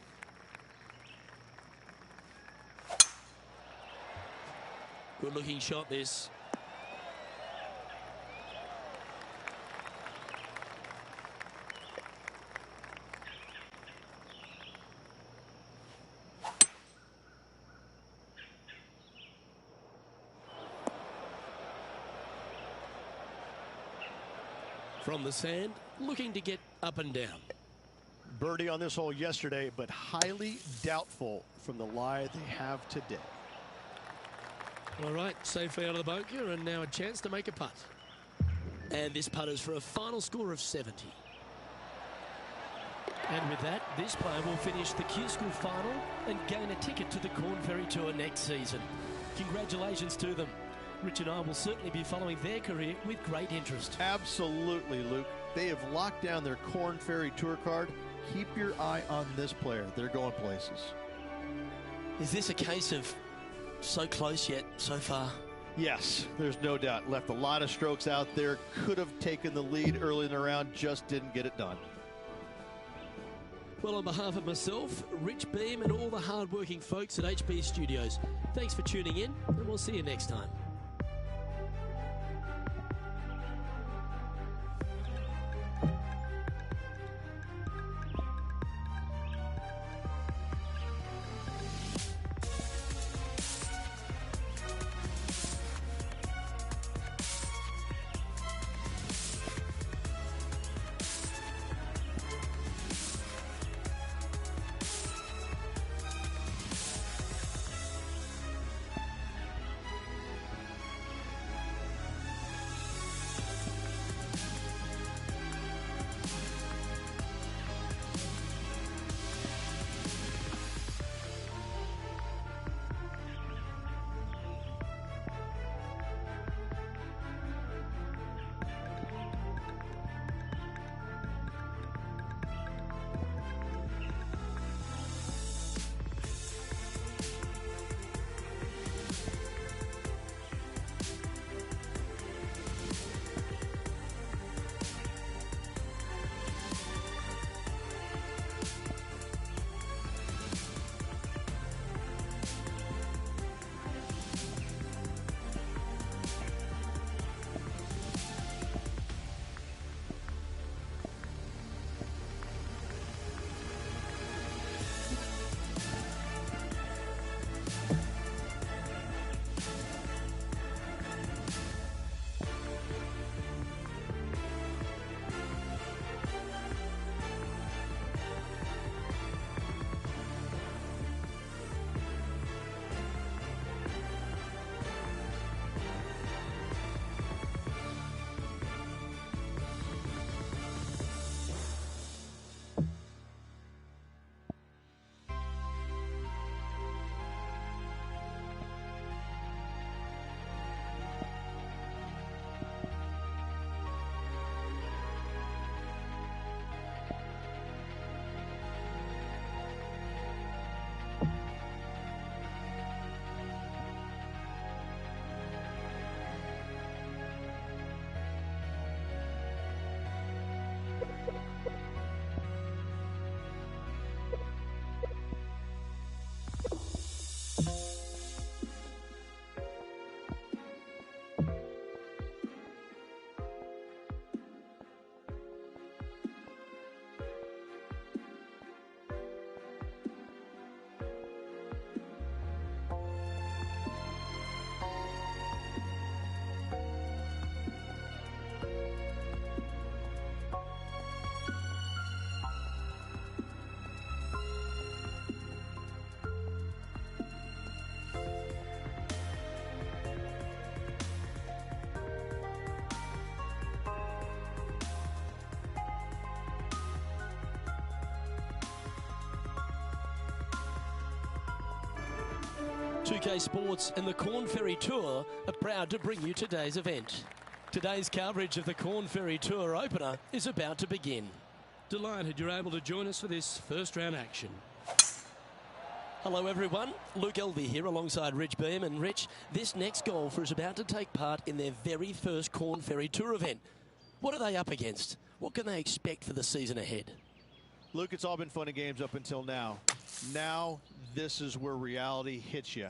Good looking shot this. From the sand, looking to get up and down. Birdie on this hole yesterday, but highly doubtful from the lie they have today. All right, safely out of the bunker, and now a chance to make a putt. And this putt is for a final score of 70. And with that, this player will finish the Q School final and gain a ticket to the Corn Ferry Tour next season. Congratulations to them. Rich and I will certainly be following their career with great interest. Absolutely, Luke. They have locked down their Corn Ferry Tour card. Keep your eye on this player. They're going places. Is this a case of so close yet so far? Yes, there's no doubt. Left a lot of strokes out there. Could have taken the lead early in the round. Just didn't get it done. Well, on behalf of myself, Rich Beam, and all the hard-working folks at HB Studios, thanks for tuning in, and we'll see you next time. UK Sports and the Corn Ferry Tour are proud to bring you today's event. Today's coverage of the Corn Ferry Tour opener is about to begin. Delighted you're able to join us for this first round action. Hello everyone, Luke Elvey here alongside Rich Beam. And Rich, this next golfer is about to take part in their very first Corn Ferry Tour event. What are they up against? What can they expect for the season ahead? Luke, it's all been fun and games up until now. Now, this is where reality hits you.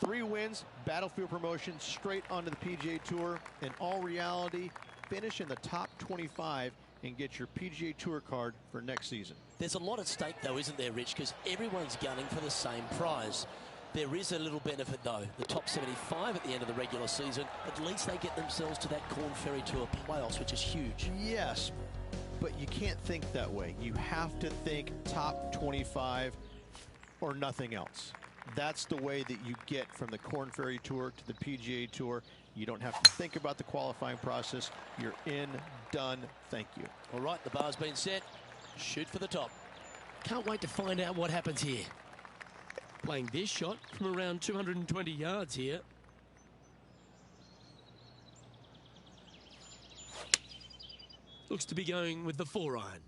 3 wins, Battlefield promotion, straight onto the PGA Tour. In all reality, finish in the top 25 and get your PGA Tour card for next season. There's a lot at stake, though, isn't there, Rich? Because everyone's gunning for the same prize. There is a little benefit, though. The top 75 at the end of the regular season, at least they get themselves to that Corn Ferry Tour playoffs, which is huge. Yes, but you can't think that way. You have to think top 25 or nothing else. That's the way that you get from the Corn Ferry Tour to the PGA Tour. You don't have to think about the qualifying process. You're in, done, thank you. All right, the bar's been set. Shoot for the top. Can't wait to find out what happens here. Playing this shot from around 220 yards here. Looks to be going with the 4-iron.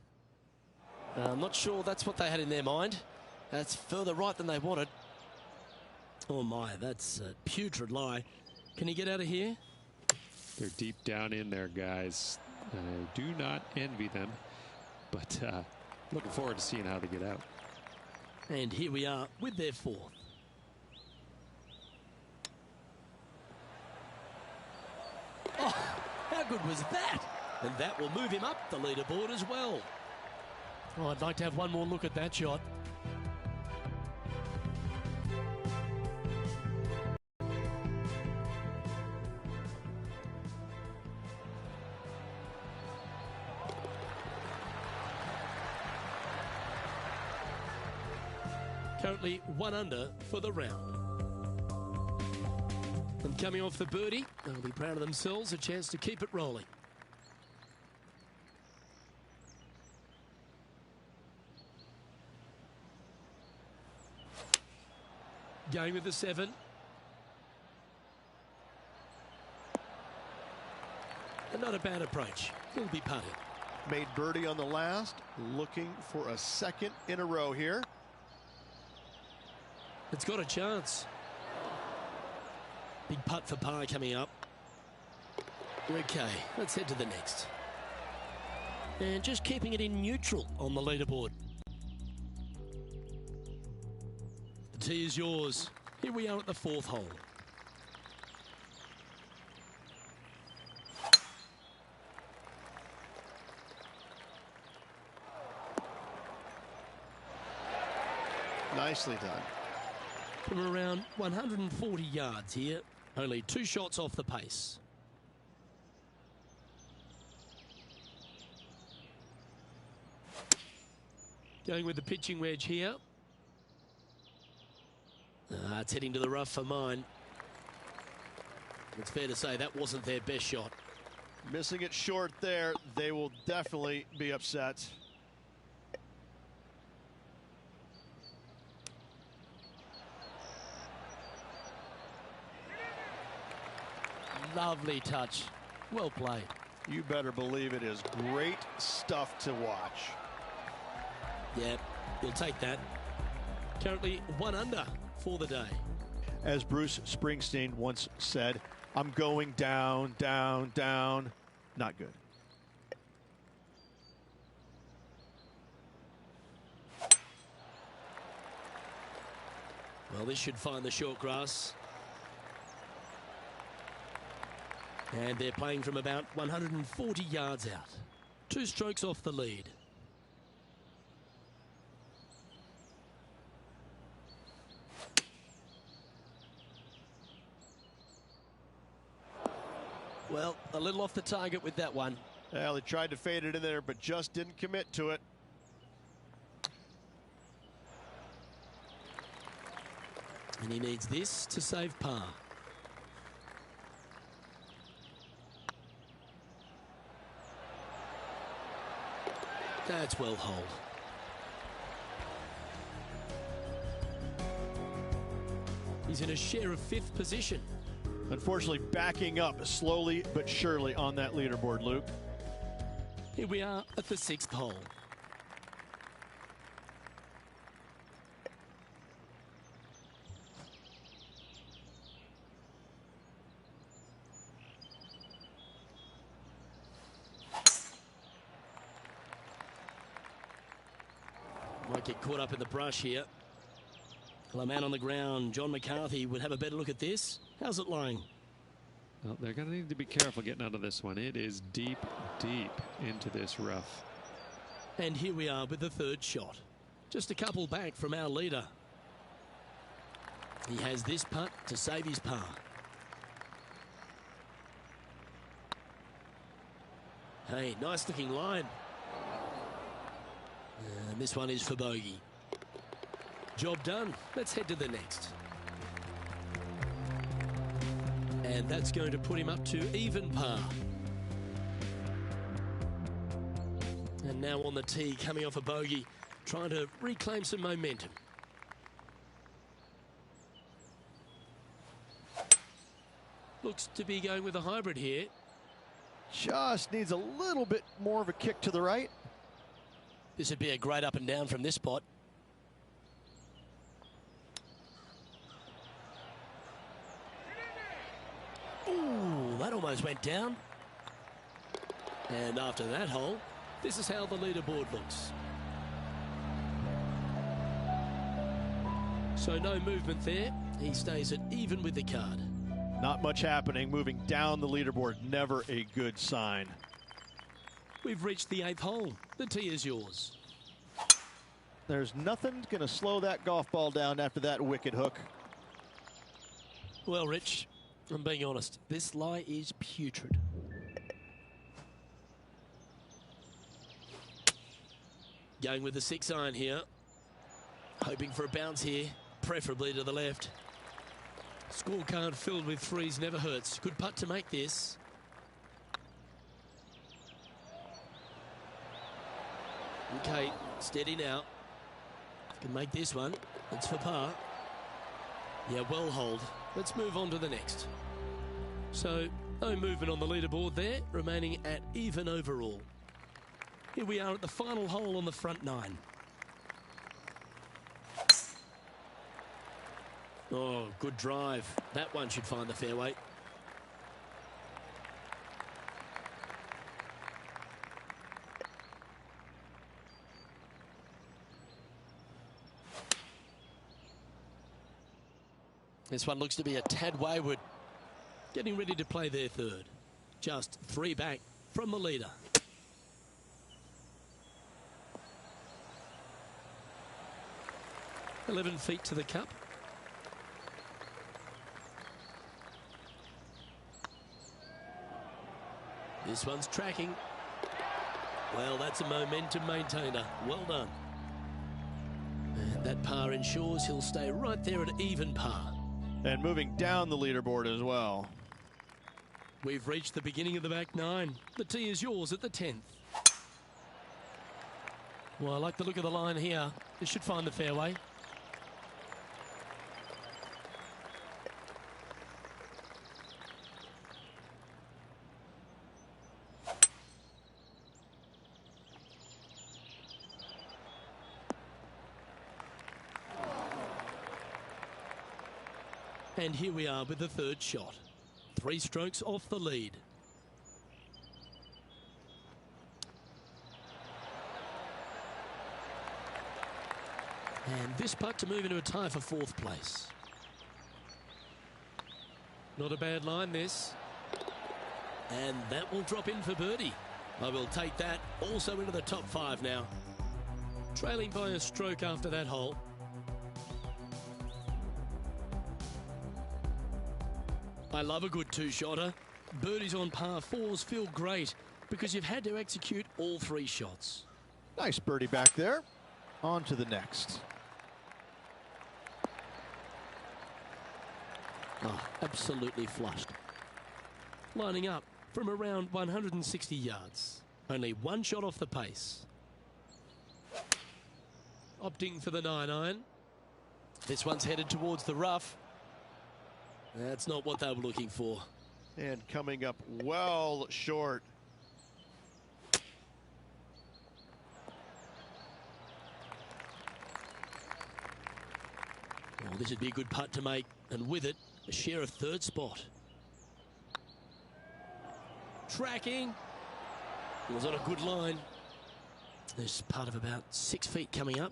I'm not sure that's what they had in their mind. That's further right than they wanted. Oh my, that's a putrid lie. Can he get out of here? They're deep down in there, guys. I do not envy them, but looking forward to seeing how they get out. And here we are with their 4th. Oh, how good was that? And that will move him up the leaderboard as well. Oh, I'd like to have one more look at that shot. Currently 1 under for the round. And coming off the birdie, they'll be proud of themselves, a chance to keep it rolling. Going with the 7. And not a bad approach. He'll be putting. Made birdie on the last, looking for a 2nd in a row here. It's got a chance. Big putt for par coming up. Okay, let's head to the next. And just keeping it in neutral on the leaderboard. The tee is yours. Here we are at the 4th hole. Nicely done. From around 140 yards here, only 2 shots off the pace. Going with the pitching wedge here. It's heading to the rough for mine. It's fair to say that wasn't their best shot. Missing it short there, they will definitely be upset. Lovely touch. Well played. You better believe it is great stuff to watch. Yeah, you'll take that. Currently 1 under for the day. As Bruce Springsteen once said, I'm going down, down, down. Not good. Well, this should find the short grass. And they're playing from about 140 yards out. 2 strokes off the lead. Well, a little off the target with that one. Well, he tried to fade it in there, but just didn't commit to it. And he needs this to save par. That's well holed. He's in a share of 5th position. Unfortunately, backing up slowly but surely on that leaderboard, Luke. Here we are at the 6th hole. Might get caught up in the brush here. Well, a man on the ground, John McCarthy, would have a better look at this. How's it lying? Well, they're going to need to be careful getting out of this one. It is deep, deep into this rough. And here we are with the third shot. Just a couple back from our leader. He has this putt to save his par. Hey, nice looking line. And this one is for bogey. Job done. Let's head to the next. And that's going to put him up to even par. And now on the tee, coming off a bogey, trying to reclaim some momentum. Looks to be going with a hybrid here. Just needs a little bit more of a kick to the right. This would be a great up and down from this spot. Ooh, that almost went down. And after that hole, this is how the leaderboard looks. So no movement there. He stays at even with the card. Not much happening. Moving down the leaderboard, never a good sign. We've reached the 8th hole. The tee is yours. There's nothing going to slow that golf ball down after that wicket hook. Well, Rich, I'm being honest. This lie is putrid. Going with the 6 iron here. Hoping for a bounce here, preferably to the left. Scorecard filled with threes never hurts. Good putt to make this. Okay, steady now. Can make this one. It's for par. Yeah, well hold. Let's move on to the next. So, no movement on the leaderboard there, remaining at even overall. Here we are at the final hole on the front 9. Oh, good drive. That one should find the fairway. This one looks to be a tad wayward. Getting ready to play their third. Just 3 back from the leader. "11 feet to the cup. This one's tracking. Well, that's a momentum maintainer. Well done. And that par ensures he'll stay right there at even par. And moving down the leaderboard as well. We've reached the beginning of the back 9. The tee is yours at the 10th. Well, I like the look of the line here. This should find the fairway. And here we are with the third shot. 3 strokes off the lead. And this putt to move into a tie for 4th place. Not a bad line, this. And that will drop in for birdie. I will take that also into the top 5 now. Trailing by a stroke after that hole. I love a good 2-shotter. Birdies on par 4s feel great because you've had to execute all 3 shots. Nice birdie back there. On to the next. Oh, absolutely flushed. Lining up from around 160 yards. Only 1 shot off the pace. Opting for the 9-iron. This one's headed towards the rough. That's not what they were looking for. And coming up well short. Oh, this would be a good putt to make, and with it, a share of 3rd spot. Tracking. It was on a good line. There's part of about 6 feet coming up.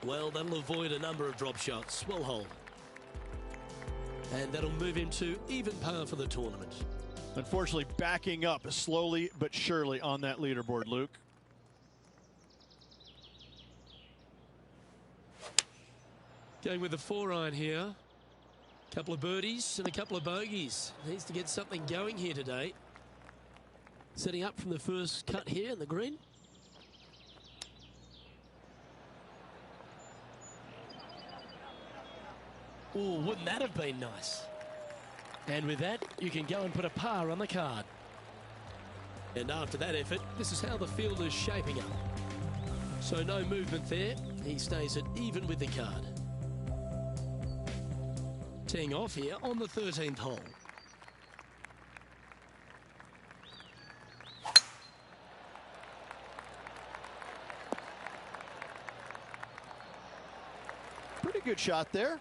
Well, that'll avoid a number of drop shots. Well hold. And that'll move him to even par for the tournament. Unfortunately, backing up slowly but surely on that leaderboard, Luke. Going with the 4-iron here. Couple of birdies and a couple of bogeys. Needs to get something going here today. Setting up from the first cut here in the green. Oh, wouldn't that have been nice? And with that, you can go and put a par on the card. And after that effort, this is how the field is shaping up. So no movement there. He stays at even with the card. Teeing off here on the 13th hole. Pretty good shot there.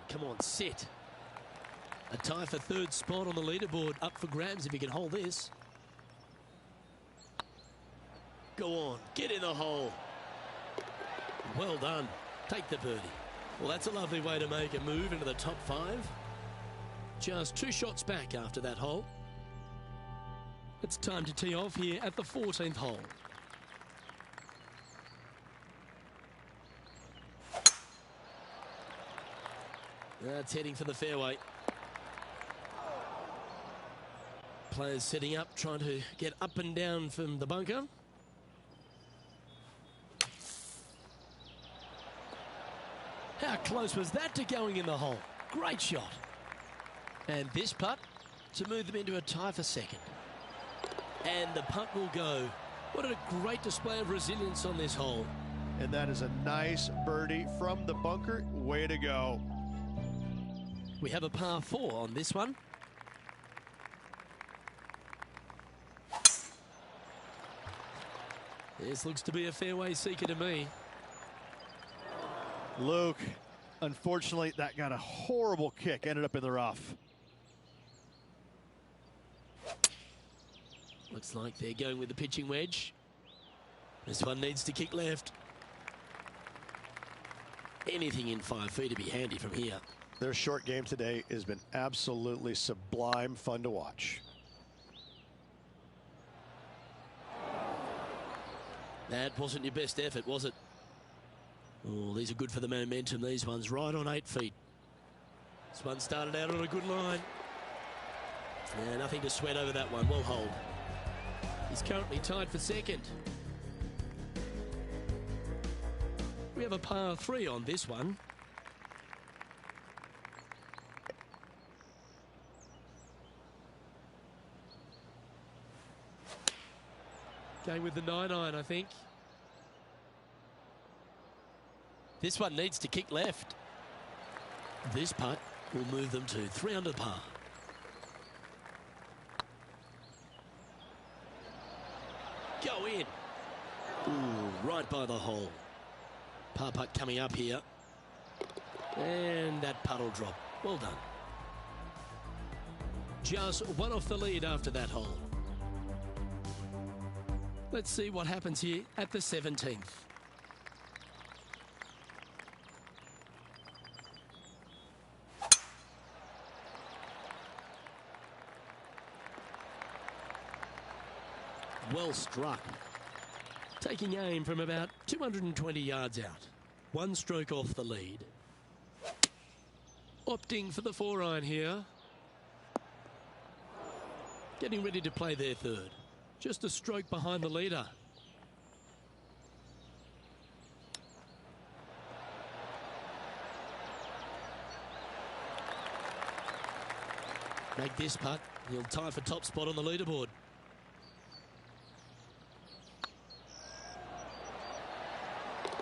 Come on, sit. A tie for third spot on the leaderboard up for grabs if he can hold this. Go on, get in the hole. Well done. Take the birdie. Well, that's a lovely way to make a move into the top 5. Just 2 shots back after that hole. It's time to tee off here at the 14th hole. That's heading for the fairway. Players setting up, trying to get up and down from the bunker. How close was that to going in the hole? Great shot. And this putt to move them into a tie for second. And the putt will go. What a great display of resilience on this hole. And that is a nice birdie from the bunker. Way to go. We have a par 4 on this one. This looks to be a fairway seeker to me. Luke, unfortunately, that got a horrible kick. Ended up in the rough. Looks like they're going with the pitching wedge. This one needs to kick left. Anything in 5 feet to be handy from here. Their short game today has been absolutely sublime fun to watch. That wasn't your best effort, was it? Oh, these are good for the momentum. These ones right on 8 feet. This one started out on a good line. Yeah, nothing to sweat over that one. Well hold. He's currently tied for second. We have a par 3 on this one. Going with the 9-iron, I think. This one needs to kick left. This putt will move them to 3 under par. Go in. Ooh, right by the hole. Par putt coming up here. And that putt will drop. Well done. Just 1 off the lead after that hole. Let's see what happens here at the 17th. Well struck. Taking aim from about 220 yards out. 1 stroke off the lead. Opting for the 4-iron here. Getting ready to play their third. Just a stroke behind the leader. Make this putt. He'll tie for top spot on the leaderboard.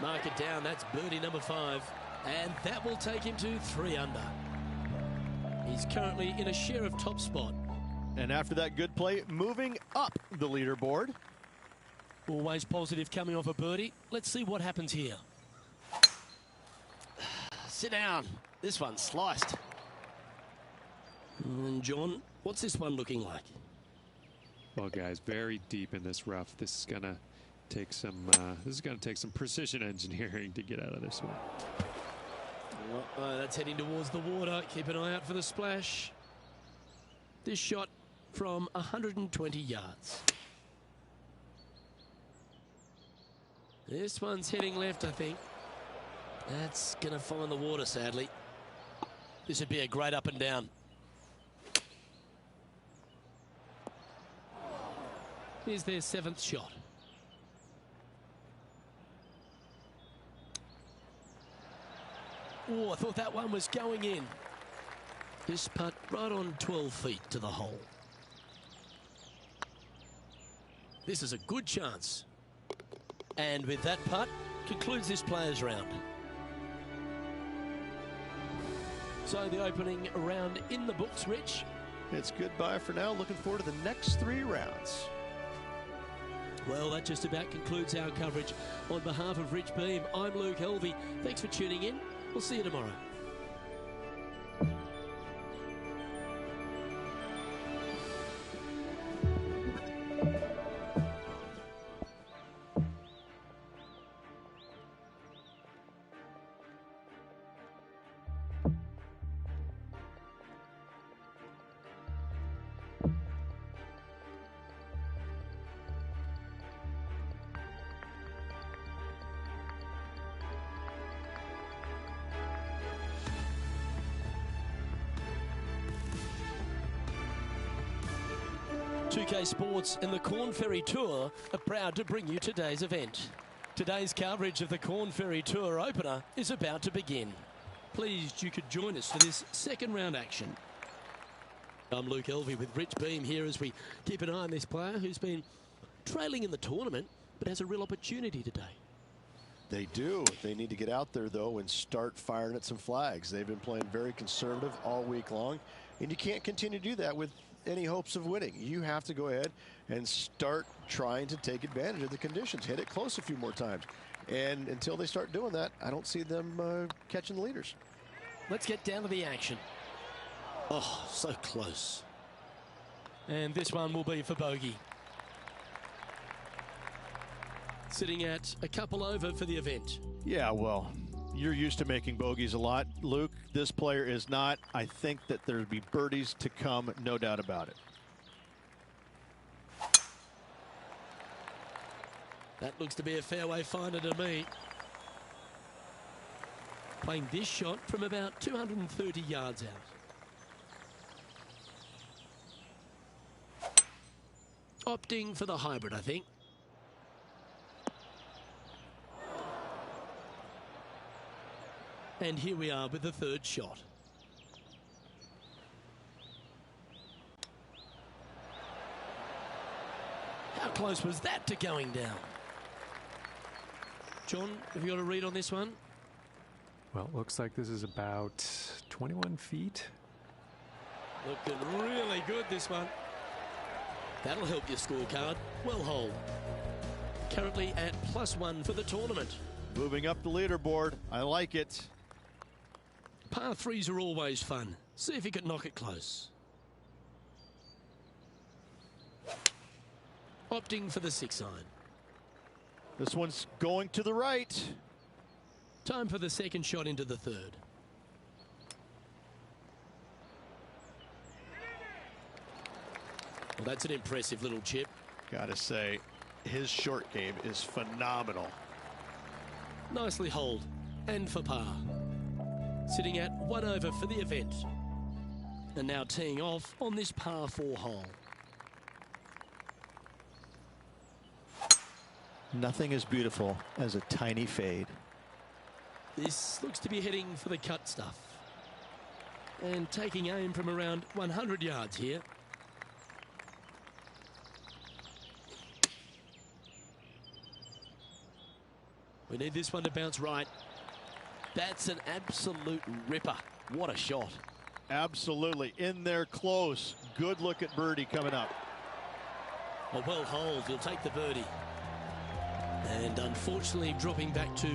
Mark it down. That's birdie number 5. And that will take him to 3 under. He's currently in a share of top spot. And after that good play, moving up the leaderboard. Always positive coming off a birdie. Let's see what happens here. Sit down. This one's sliced. And John, what's this one looking like? Well, guys, very deep in this rough. This is gonna take some. This is gonna take some precision engineering to get out of this one. Well, that's heading towards the water. Keep an eye out for the splash. This shot from 120 yards. This one's heading left, I think. That's going to find the water, sadly. This would be a great up and down. Here's their 7th shot. Oh, I thought that one was going in. This putt right on 12 feet to the hole. This is a good chance. And with that putt, concludes this players' round. So the opening round in the books, Rich. It's goodbye for now. Looking forward to the next 3 rounds. Well, that just about concludes our coverage. On behalf of Rich Beam, I'm Luke Helvey. Thanks for tuning in. We'll see you tomorrow. PGA Sports and the Corn Ferry Tour are proud to bring you today's event. Today's coverage of the Corn Ferry Tour opener is about to begin. Pleased you could join us for this second round action. I'm Luke Helvey with Rich Beam here as we keep an eye on this player who's been trailing in the tournament but has a real opportunity today. They do. They need to get out there, though, and start firing at some flags. They've been playing very conservative all week long, and you can't continue to do that with any hopes of winning. You have to go ahead and start trying to take advantage of the conditions. Hit it close a few more times. And until they start doing that, I don't see them catching the leaders. Let's get down to the action. Oh, so close. And this one will be for bogey. Sitting at a couple over for the event. Yeah, well, you're used to making bogeys a lot, Luke. This player is not. I think that there'll be birdies to come, no doubt about it. That looks to be a fairway finder to me. Playing this shot from about 230 yards out. Opting for the hybrid, I think. And here we are with the third shot. How close was that to going down? John, have you got a read on this one? Well, it looks like this is about 21 feet. Looking really good, this one. That'll help your scorecard. Well holed. Currently at +1 for the tournament. Moving up the leaderboard. I like it. Par 3s are always fun. See if you can knock it close. Opting for the 6 iron. This one's going to the right. Time for the second shot into the third. Well, that's an impressive little chip. Gotta say, his short game is phenomenal. Nicely holed and for par. Sitting at 1 over for the event. And now teeing off on this par 4 hole. Nothing as beautiful as a tiny fade. This looks to be heading for the cut stuff. And taking aim from around 100 yards here. We need this one to bounce right. That's an absolute ripper. What a shot. Absolutely. In there close. Good look at birdie coming up. A well holed. He'll take the birdie. And unfortunately dropping back to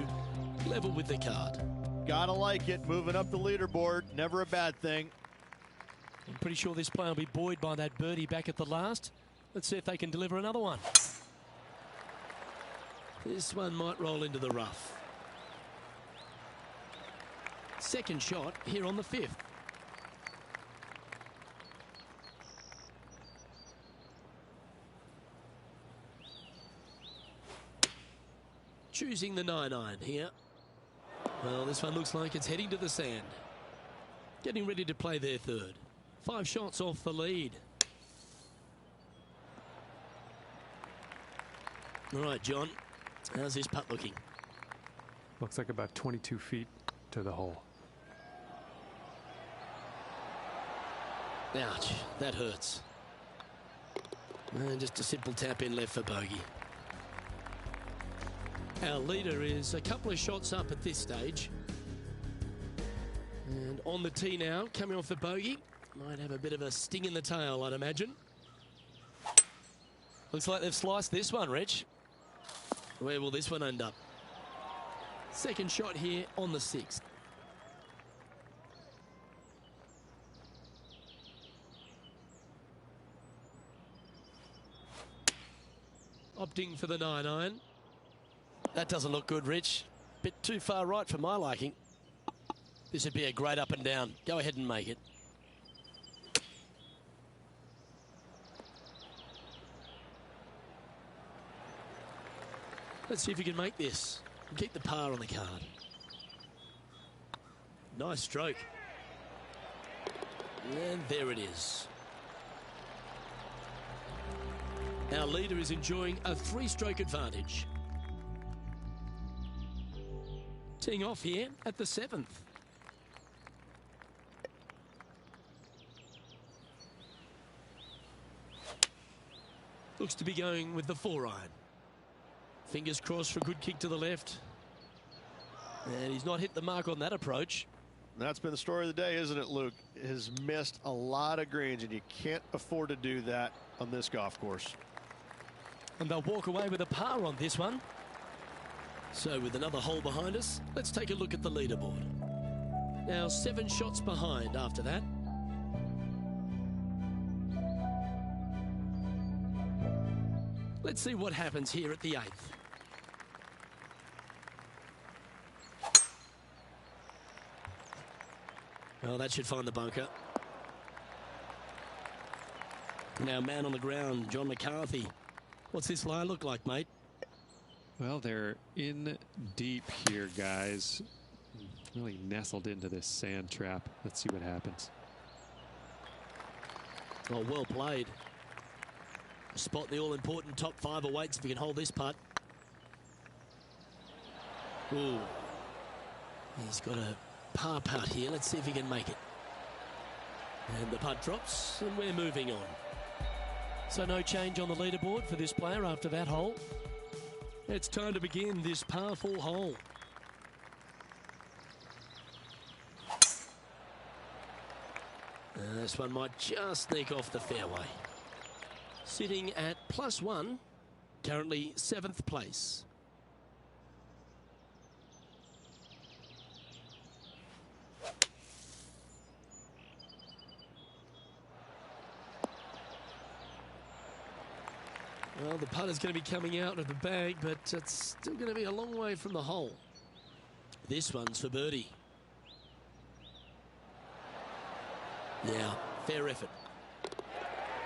level with the card. Gotta like it. Moving up the leaderboard. Never a bad thing. I'm pretty sure this player will be buoyed by that birdie back at the last. Let's see if they can deliver another one. This one might roll into the rough. Second shot here on the 5th. Choosing the 9-iron here. Well, this one looks like it's heading to the sand. Getting ready to play their third. 5 shots off the lead. All right, John. How's this putt looking? Looks like about 22 feet to the hole. Ouch, that hurts. And just a simple tap in left for bogey. Our leader is a couple of shots up at this stage. And on the tee now, coming off the bogey. Might have a bit of a sting in the tail, I'd imagine. Looks like they've sliced this one, Rich. Where will this one end up? Second shot here on the 6th. Opting for the 9-iron. That doesn't look good, Rich. Bit too far right for my liking. This would be a great up and down. Go ahead and make it. Let's see if you can make this and keep the par on the card. Nice stroke. And there it is. Our leader is enjoying a 3-stroke advantage. Teeing off here at the 7th. Looks to be going with the 4-iron. Fingers crossed for a good kick to the left. And he's not hit the mark on that approach. That's been the story of the day, isn't it, Luke? Has missed a lot of greens, and you can't afford to do that on this golf course. And they'll walk away with a par on this one. So with another hole behind us, let's take a look at the leaderboard. Now 7 shots behind after that. Let's see what happens here at the 8th. Well, that should find the bunker. Now man on the ground, John McCarthy. What's this lie look like, mate? Well, they're in deep here, guys. Really nestled into this sand trap. Let's see what happens. Oh, well played. Spot the all-important top 5 awaits if you can hold this putt. Ooh. He's got a par putt here. Let's see if he can make it. And the putt drops, and we're moving on. So no change on the leaderboard for this player after that hole. It's time to begin this par 4 hole. This one might just sneak off the fairway. Sitting at +1, currently 7th place. Well, the putter's going to be coming out of the bag, but it's still going to be a long way from the hole. This one's for birdie. Yeah, fair effort.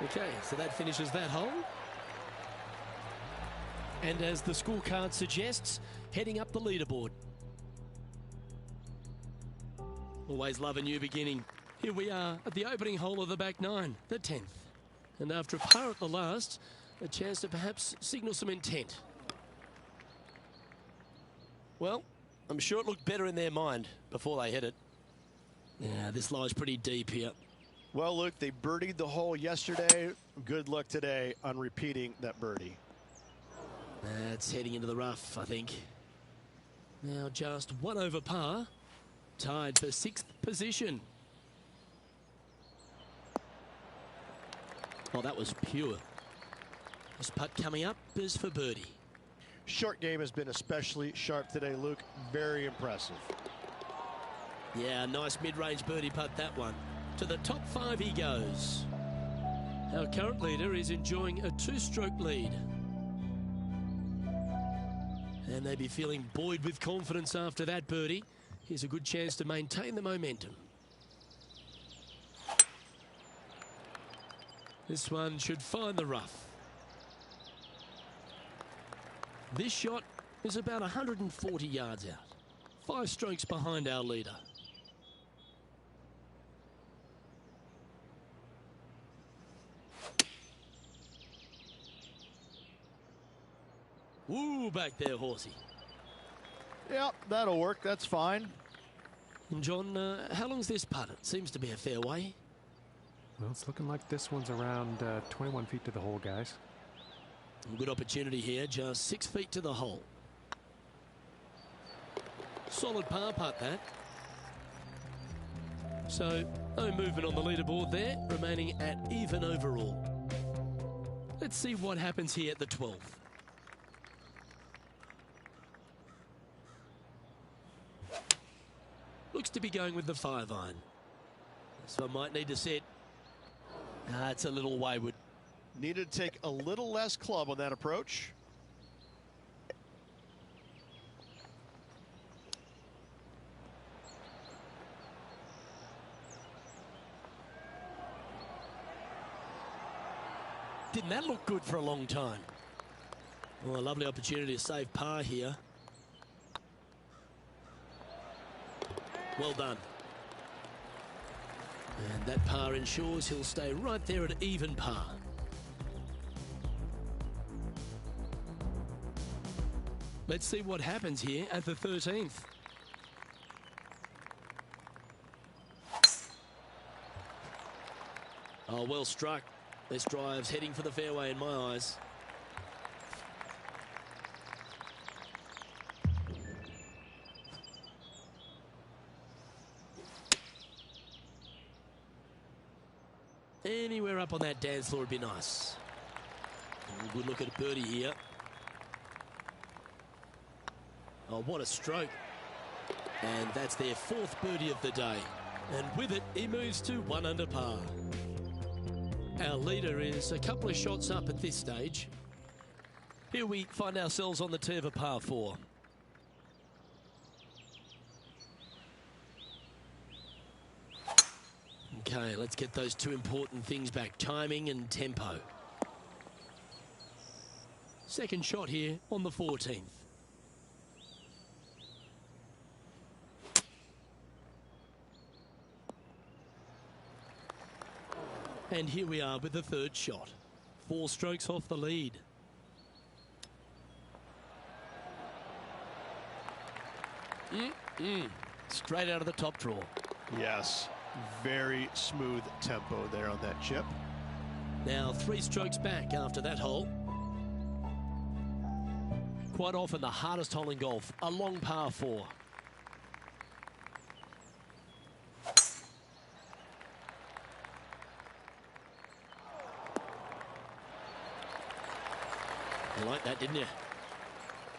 Okay, so that finishes that hole. And as the scorecard suggests, heading up the leaderboard. Always love a new beginning. Here we are at the opening hole of the back 9, the 10th. And after a par at the last, a chance to perhaps signal some intent. Well, I'm sure it looked better in their mind before they hit it. Yeah, this lies pretty deep here. Well, Luke, they birdied the hole yesterday. Good luck today on repeating that birdie. That's heading into the rough, I think. Now just 1 over par. Tied for 6th position. Oh, that was pure. This putt coming up is for birdie. Short game has been especially sharp today, Luke. Very impressive. Yeah, nice mid-range birdie putt, that one. To the top 5 he goes. Our current leader is enjoying a 2-stroke lead. And they be feeling buoyed with confidence after that birdie. Here's a good chance to maintain the momentum. This one should find the rough. This shot is about 140 yards out. 5 strokes behind our leader. Woo, back there, horsey. Yep, that'll work. That's fine. And John, how long's this putt? It seems to be a fair way. Well, it's looking like this one's around 21 feet to the hole, guys. Good opportunity here, just 6 feet to the hole. Solid par putt, that. So, no movement on the leaderboard there, remaining at even overall. Let's see what happens here at the 12th. Looks to be going with the 5-iron. So I might need to set. It's a little wayward. Needed to take a little less club on that approach. Didn't that look good for a long time? Well, a lovely opportunity to save par here. Well done. And that par ensures he'll stay right there at even par. Let's see what happens here at the 13th. Oh, well struck. This drive's heading for the fairway in my eyes. Anywhere up on that dance floor would be nice. Good look at a birdie here. Oh, what a stroke. And that's their 4th birdie of the day. And with it, he moves to 1 under par. Our leader is a couple of shots up at this stage. Here we find ourselves on the tee of a par 4. Okay, let's get those 2 important things back, timing and tempo. Second shot here on the 14th. And here we are with the 3rd shot. 4 strokes off the lead. Straight out of the top draw. Yes, very smooth tempo there on that chip. Now 3 strokes back after that hole. Quite often the hardest hole in golf, a long par 4. You like that, didn't you?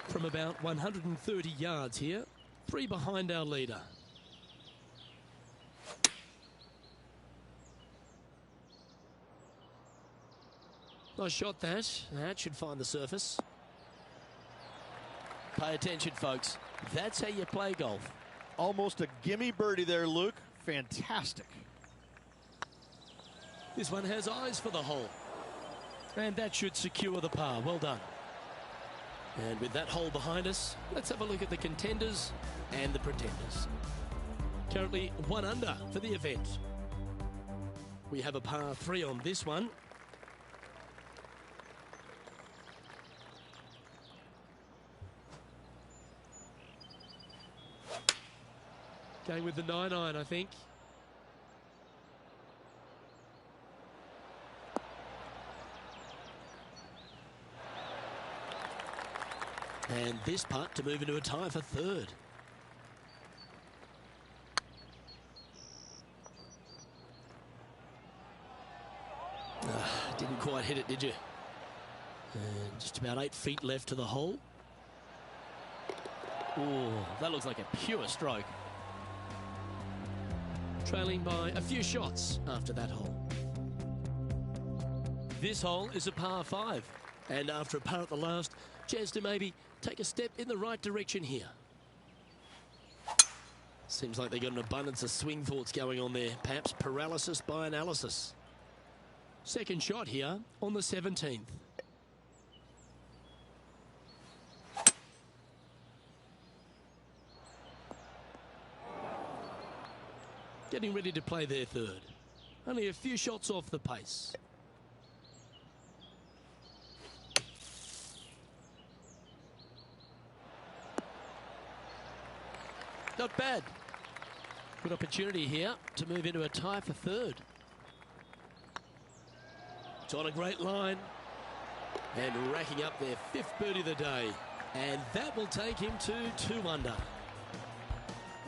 From about 130 yards here, 3 behind our leader. Nice shot that. That should find the surface. Pay attention, folks. That's how you play golf. Almost a gimme birdie there, Luke. Fantastic. This one has eyes for the hole. And that should secure the par. Well done. And with that hole behind us, let's have a look at the contenders and the pretenders. Currently 1 under for the event. We have a par 3 on this one. Going with the 9-iron, I think. And this putt to move into a tie for 3rd. Didn't quite hit it, did you? And just about 8 feet left to the hole. Oh, that looks like a pure stroke. trailing by a few shots after that hole. This hole is a par 5, and after a par at the last, chance to maybe take a step in the right direction here. Seems like they've got an abundance of swing thoughts going on there, perhaps paralysis by analysis. Second shot here on the 17th. Getting ready to play their third. Only a few shots off the pace. Not bad. Good opportunity here to move into a tie for third. It's on a great line. And racking up their 5th birdie of the day. And that will take him to 2 under.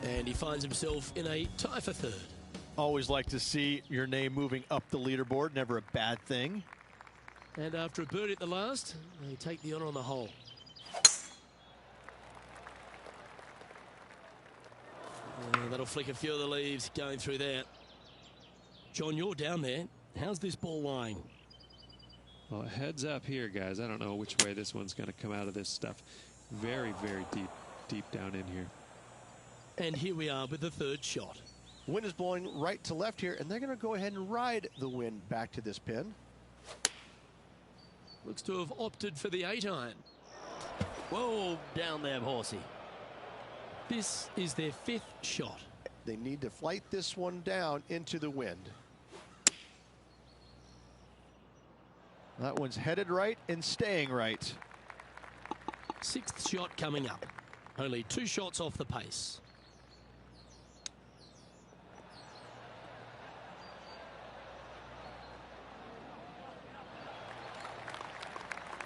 And he finds himself in a tie for third. Always like to see your name moving up the leaderboard. Never a bad thing. And after a birdie at the last, they take the honor on the hole. That'll flick a few of the leaves going through there. John, you're down there. How's this ball lying? Well, heads up here, guys. I don't know which way this one's going to come out of this stuff. Very, very deep down in here. And here we are with the third shot. Wind is blowing right to left here, and they're going to go ahead and ride the wind back to this pin. Looks to have opted for the 8-iron. Whoa, down there, horsey. This is their 5th shot. They need to flight this one down into the wind. That one's headed right and staying right. 6th shot coming up. Only 2 shots off the pace.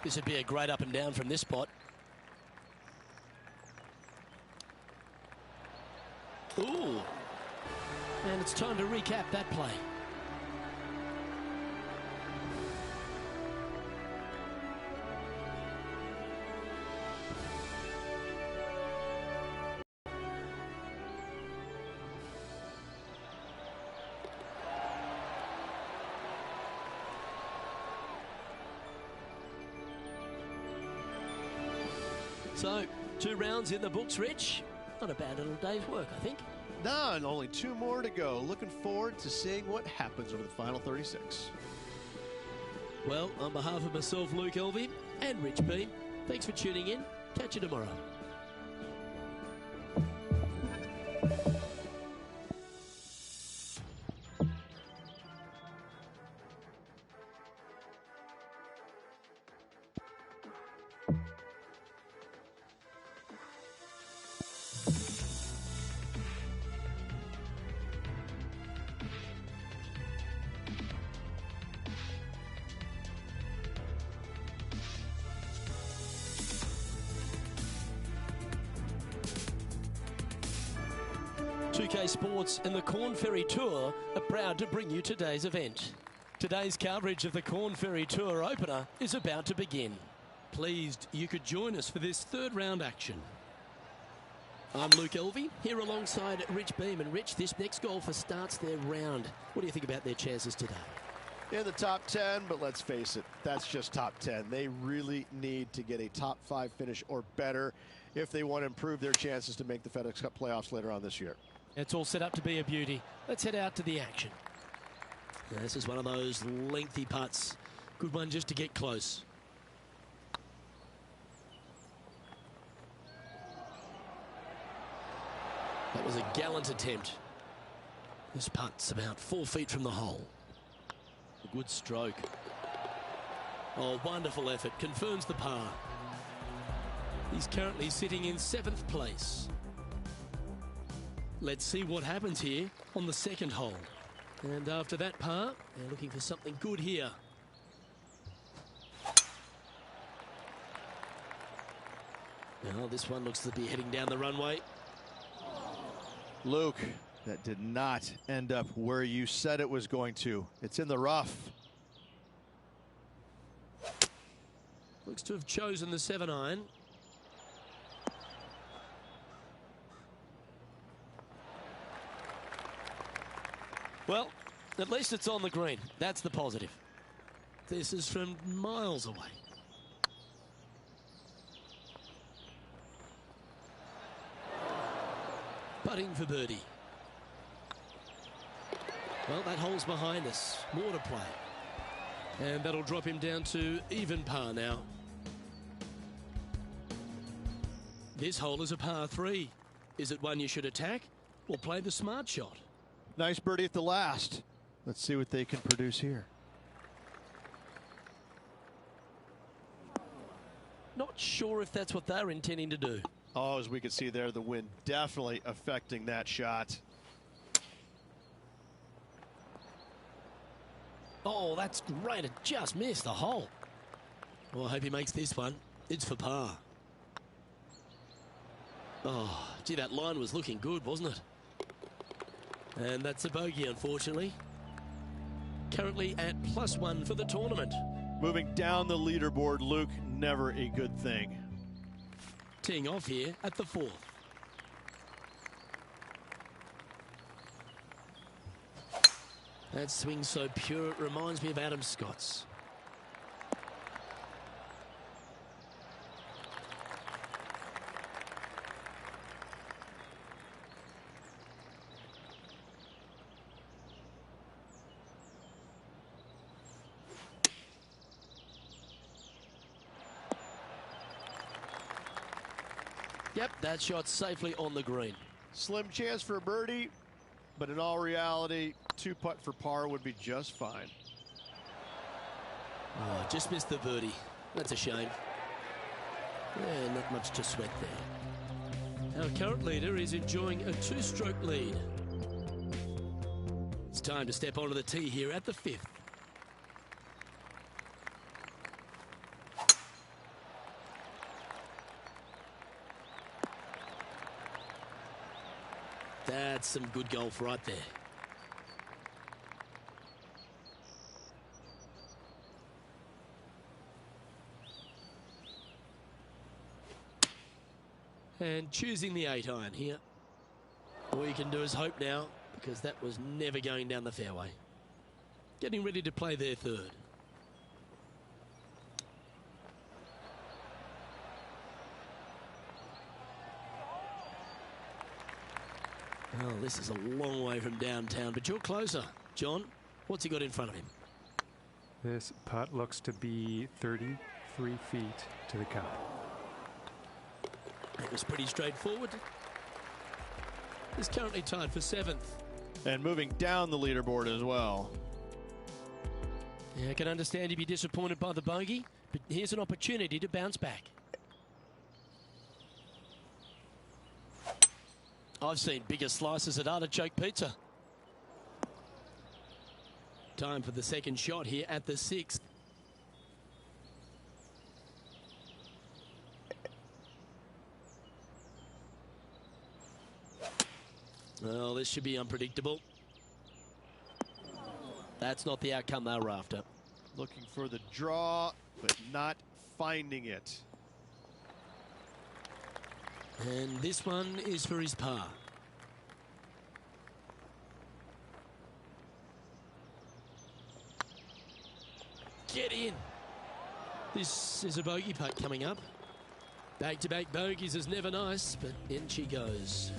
This would be a great up and down from this spot. Ooh. And it's time to recap that play. So, 2 rounds in the books, Rich. Not a bad little day's work, I think. No, and only 2 more to go. Looking forward to seeing what happens over the final 36. Well, on behalf of myself, Luke Elvey, and Rich P, thanks for tuning in. Catch you tomorrow. UK Sports and the Corn Ferry Tour are proud to bring you today's event. Today's coverage of the Corn Ferry Tour opener is about to begin. Pleased you could join us for this 3rd round action. I'm Luke Elvey, here alongside Rich Beam. And Rich, this next golfer starts their round. What do you think about their chances today? In the top 10, but let's face it, that's just top 10. They really need to get a top 5 finish or better if they want to improve their chances to make the FedEx Cup playoffs later on this year. It's all set up to be a beauty. Let's head out to the action. Now, this is one of those lengthy putts. Good one just to get close. That was a gallant attempt. This putt's about 4 feet from the hole. A good stroke. Oh, wonderful effort. Confirms the par. He's currently sitting in 7th place. Let's see what happens here on the 2nd hole. And after that par, they're looking for something good here. Now this one looks to be heading down the runway. Luke, that did not end up where you said it was going to. It's in the rough. Looks to have chosen the 7-iron. Well, at least it's on the green. That's the positive. This is from miles away. Putting for birdie. Well, that hole's behind us. More to play. And that'll drop him down to even par now. This hole is a par 3. Is it one you should attack or play the smart shot? Nice birdie at the last. Let's see what they can produce here. Not sure if that's what they're intending to do. Oh, as we can see there, the wind definitely affecting that shot. Oh, that's great. It just missed the hole. Well, I hope he makes this one. It's for par. Oh, gee, that line was looking good, wasn't it? And that's a bogey, unfortunately. Currently at +1 for the tournament. Moving down the leaderboard, Luke, never a good thing. Teeing off here at the 4th. That swing so pure, it reminds me of Adam Scott's. Yep, that shot's safely on the green. Slim chance for a birdie, but in all reality, 2-putt for par would be just fine. Oh, just missed the birdie. That's a shame. Yeah, not much to sweat there. Our current leader is enjoying a 2-stroke lead. It's time to step onto the tee here at the 5th. That's some good golf right there. And choosing the 8-iron here. All you can do is hope now, because that was never going down the fairway. Getting ready to play their 3rd. Well, this is a long way from downtown, but you're closer. John, what's he got in front of him? This putt looks to be 33 feet to the cup. It was pretty straightforward. He's currently tied for 7th. And moving down the leaderboard as well. Yeah, I can understand you'd be disappointed by the bogey, but here's an opportunity to bounce back. I've seen bigger slices at artichoke pizza. Time for the 2nd shot here at the 6th. Well, this should be unpredictable. That's not the outcome they were after. Looking for the draw, but not finding it. And this one is for his par. Get in. This is a bogey putt coming up. Back-to-back bogeys is never nice, but in she goes.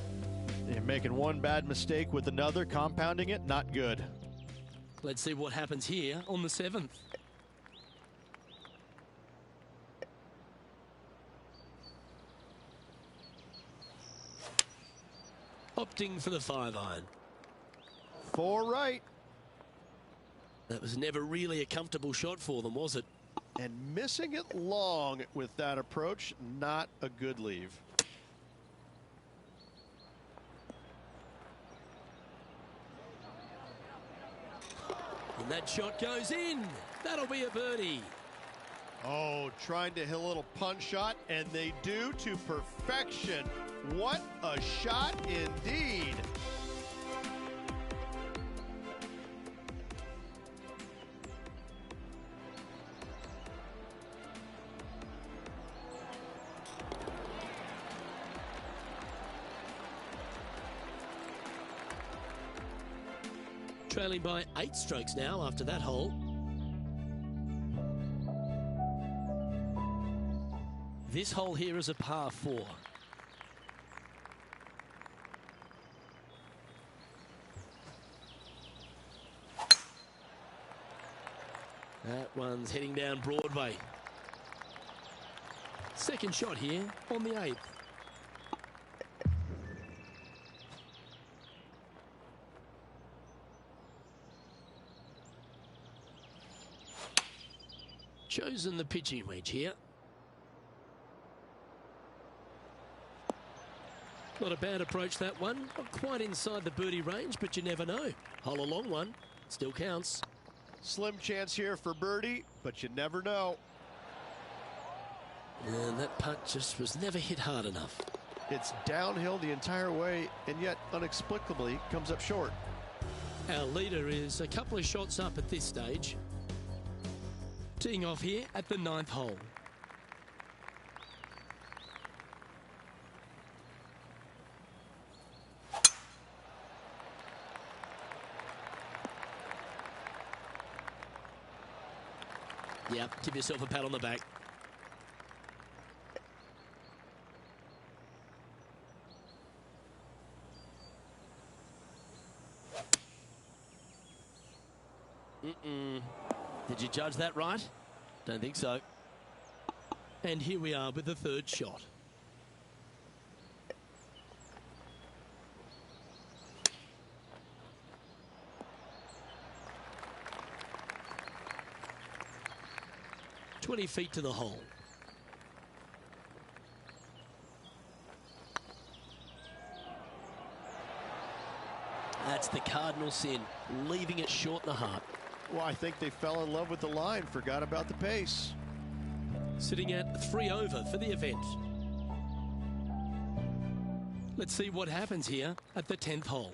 You're making one bad mistake with another, compounding it, not good. Let's see what happens here on the 7th. Opting for the 5-iron. 4 right. That was never really a comfortable shot for them, was it? And missing it long with that approach, not a good leave. And that shot goes in. That'll be a birdie. Oh, trying to hit a little punch shot, and they do to perfection. What a shot indeed. Trailing by 8 strokes now after that hole. This hole here is a par 4. That one's heading down Broadway. Second shot here on the 8th. Chosen the pitching wedge here. Not a bad approach, that one. Not quite inside the birdie range, but you never know. Hole a long one. Still counts. Slim chance here for birdie, but you never know. And that putt just was never hit hard enough. It's downhill the entire way, and yet inexplicably comes up short. Our leader is a couple of shots up at this stage. Teeing off here at the 9th hole. Yep, give yourself a pat on the back. Did you judge that right? Don't think so. And here we are with the 3rd shot. "20 feet to the hole. That's the cardinal sin, leaving it short in the heart. Well, I think they fell in love with the line, forgot about the pace. Sitting at 3 over for the event. Let's see what happens here at the 10th hole.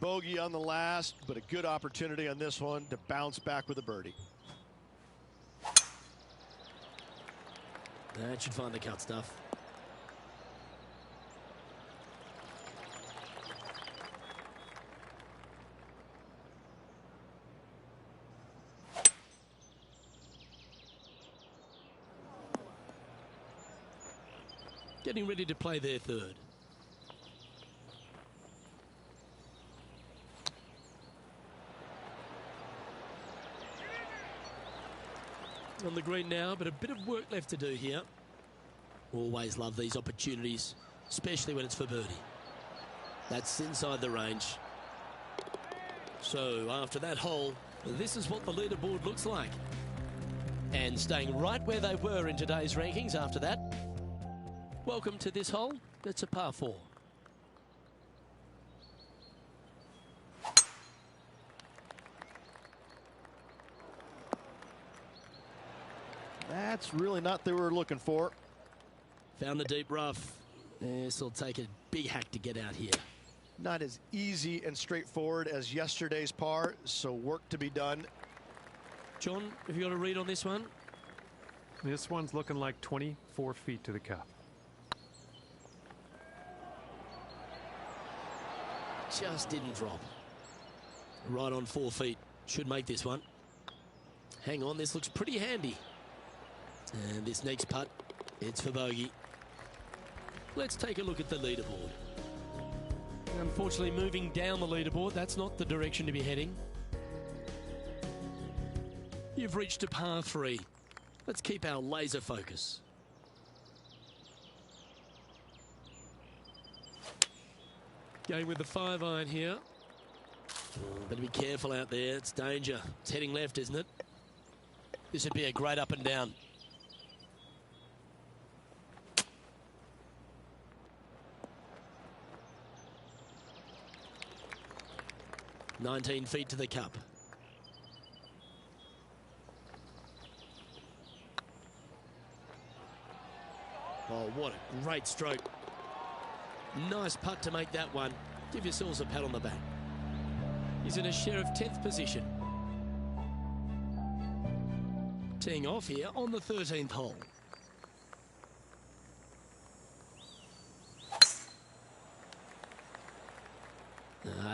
Bogey on the last, but a good opportunity on this one to bounce back with a birdie. That should find the cut stuff. Getting ready to play their 3rd. On the green now, but a bit of work left to do here. Always love these opportunities, especially when it's for birdie. That's inside the range. So after that hole, this is what the leaderboard looks like. And staying right where they were in today's rankings after that. Welcome to this hole. It's a par 4. That's really not what they were looking for. Found the deep rough. This will take a big hack to get out here. Not as easy and straightforward as yesterday's par, so work to be done. John, have you got a read on this one? This one's looking like 24 feet to the cup. Just didn't drop. Right on 4 feet. Should make this one. Hang on, this looks pretty handy. And this next putt, it's for bogey. Let's take a look at the leaderboard. Unfortunately, moving down the leaderboard, that's not the direction to be heading. You've reached a par 3. Let's keep our laser focus. Going with the 5-iron here. Better be careful out there. It's danger. It's heading left, isn't it? This would be a great up and down. "19 feet to the cup. Oh, what a great stroke. Nice putt to make that one. Give yourselves a pat on the back. He's in a share of 10th position. Teeing off here on the 13th hole.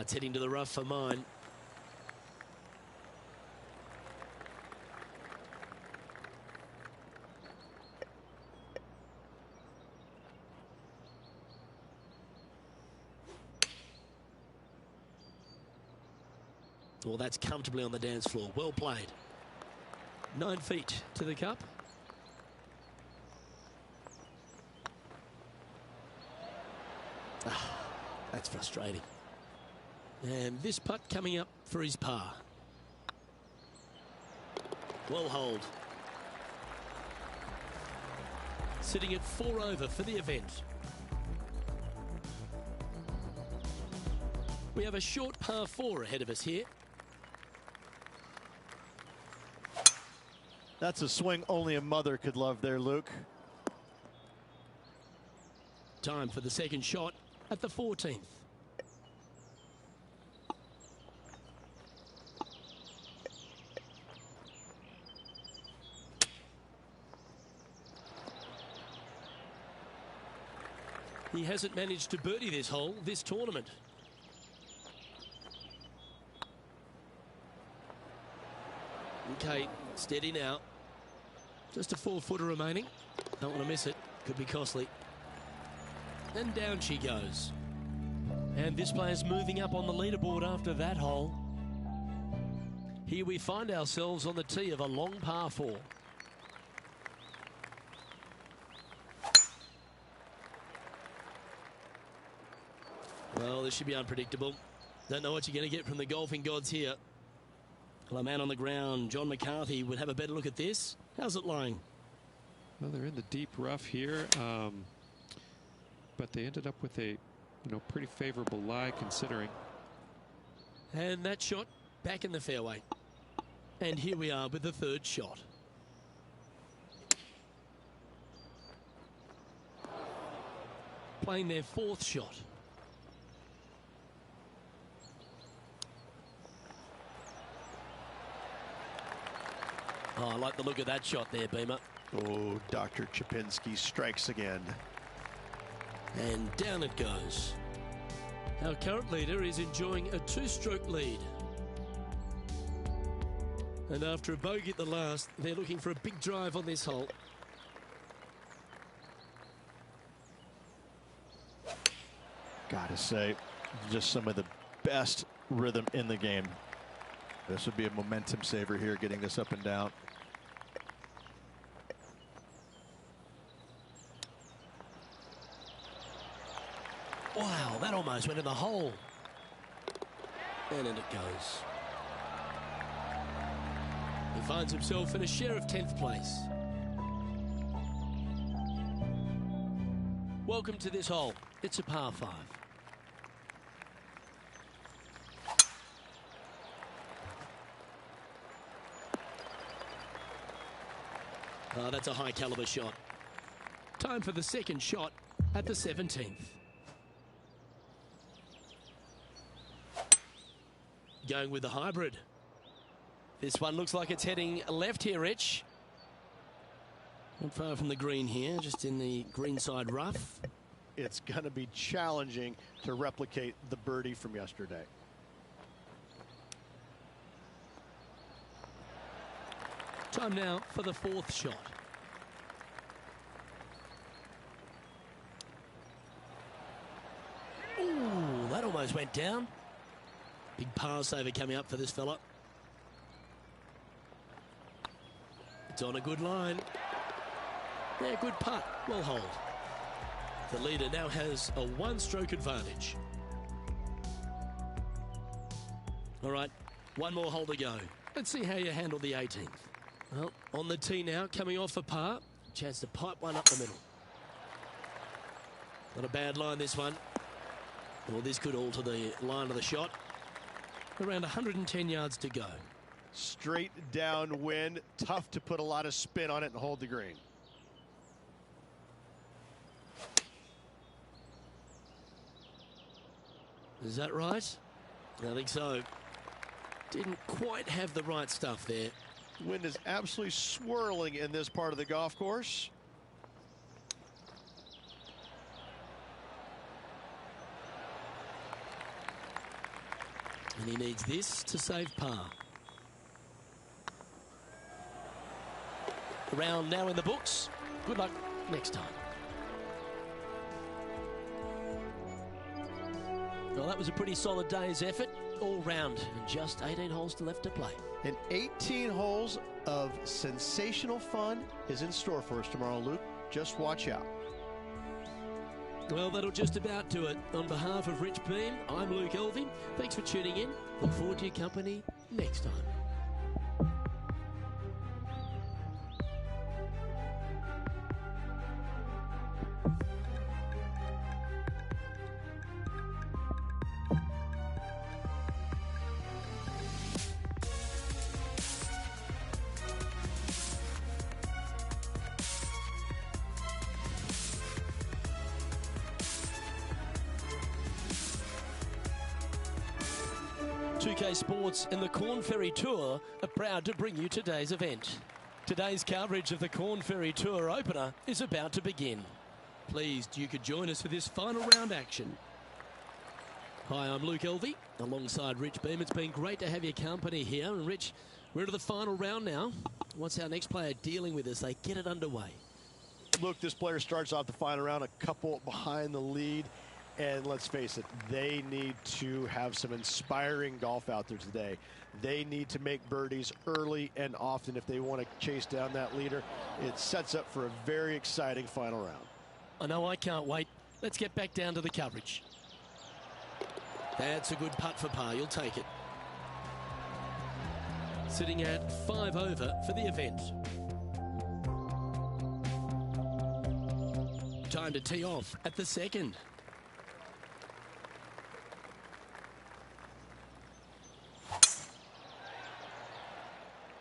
It's heading to the rough for mine. Well, that's comfortably on the dance floor. Well played. 9 feet to the cup. That's frustrating. And this putt coming up for his par. Well holed. Sitting at 4 over for the event. We have a short par 4 ahead of us here. That's a swing only a mother could love there, Luke. Time for the second shot at the 14th. He hasn't managed to birdie this hole this tournament. Okay, steady now. Just a 4-footer remaining. Don't want to miss it. Could be costly. And down she goes. And this player's moving up on the leaderboard after that hole. Here we find ourselves on the tee of a long par 4. Well, this should be unpredictable. Don't know what you're going to get from the golfing gods here. Well, a man on the ground, John McCarthy, would have a better look at this. How's it lying? Well, they're in the deep rough here, but they ended up with a pretty favorable lie considering. And that shot back in the fairway. And here we are with the third shot. Playing their fourth shot. Oh, I like the look of that shot there, Beamer. Oh, Dr. Chapinski strikes again. And down it goes. Our current leader is enjoying a 2-stroke lead. And after a bogey at the last, they're looking for a big drive on this hole. Gotta say, just some of the best rhythm in the game. This would be a momentum saver here, getting this up and down. Wow, that almost went in the hole. And in it goes. He finds himself in a share of 10th place. Welcome to this hole. It's a par 5. Oh, that's a high caliber shot. Time for the second shot at the 17th. Going with the hybrid. This one looks like it's heading left here, Rich. Not far from the green here, just in the greenside rough. It's going to be challenging to replicate the birdie from yesterday. Time now for the fourth shot. Ooh, that almost went down. Big par saver coming up for this fella. It's on a good line. Yeah, good putt. Well holed. The leader now has a 1-stroke advantage. All right, one more hole to go. Let's see how you handle the 18th. Well, on the tee now, coming off a par. Chance to pipe one up the middle. Not a bad line, this one. Well, this could alter the line of the shot. Around 110 yards to go. Straight downwind. Tough to put a lot of spin on it and hold the green. Is that right? I think so. Didn't quite have the right stuff there. Wind is absolutely swirling in this part of the golf course. And he needs this to save par. Round now in the books. Good luck next time. Well, that was a pretty solid day's effort all round, and just 18 holes left to play. And 18 holes of sensational fun is in store for us tomorrow, Luke. Just watch out. Well, that'll just about do it. On behalf of Rich Beam, I'm Luke Elvey. Thanks for tuning in. Look forward to your company next time. PGA Sports and the Corn Ferry Tour are proud to bring you today's event. Today's coverage of the Corn Ferry Tour opener is about to begin. Pleased you could join us for this final round action. Hi, I'm Luke Elvey, alongside Rich Beam. It's been great to have your company here. And Rich, we're to the final round now. What's our next player dealing with as they get it underway? Luke, this player starts off the final round a couple behind the lead. And let's face it, they need to have some inspiring golf out there today. They need to make birdies early and often if they want to chase down that leader. It sets up for a very exciting final round. I know I can't wait. Let's get back down to the coverage. That's a good putt for par. You'll take it. Sitting at 5 over for the event. Time to tee off at the second.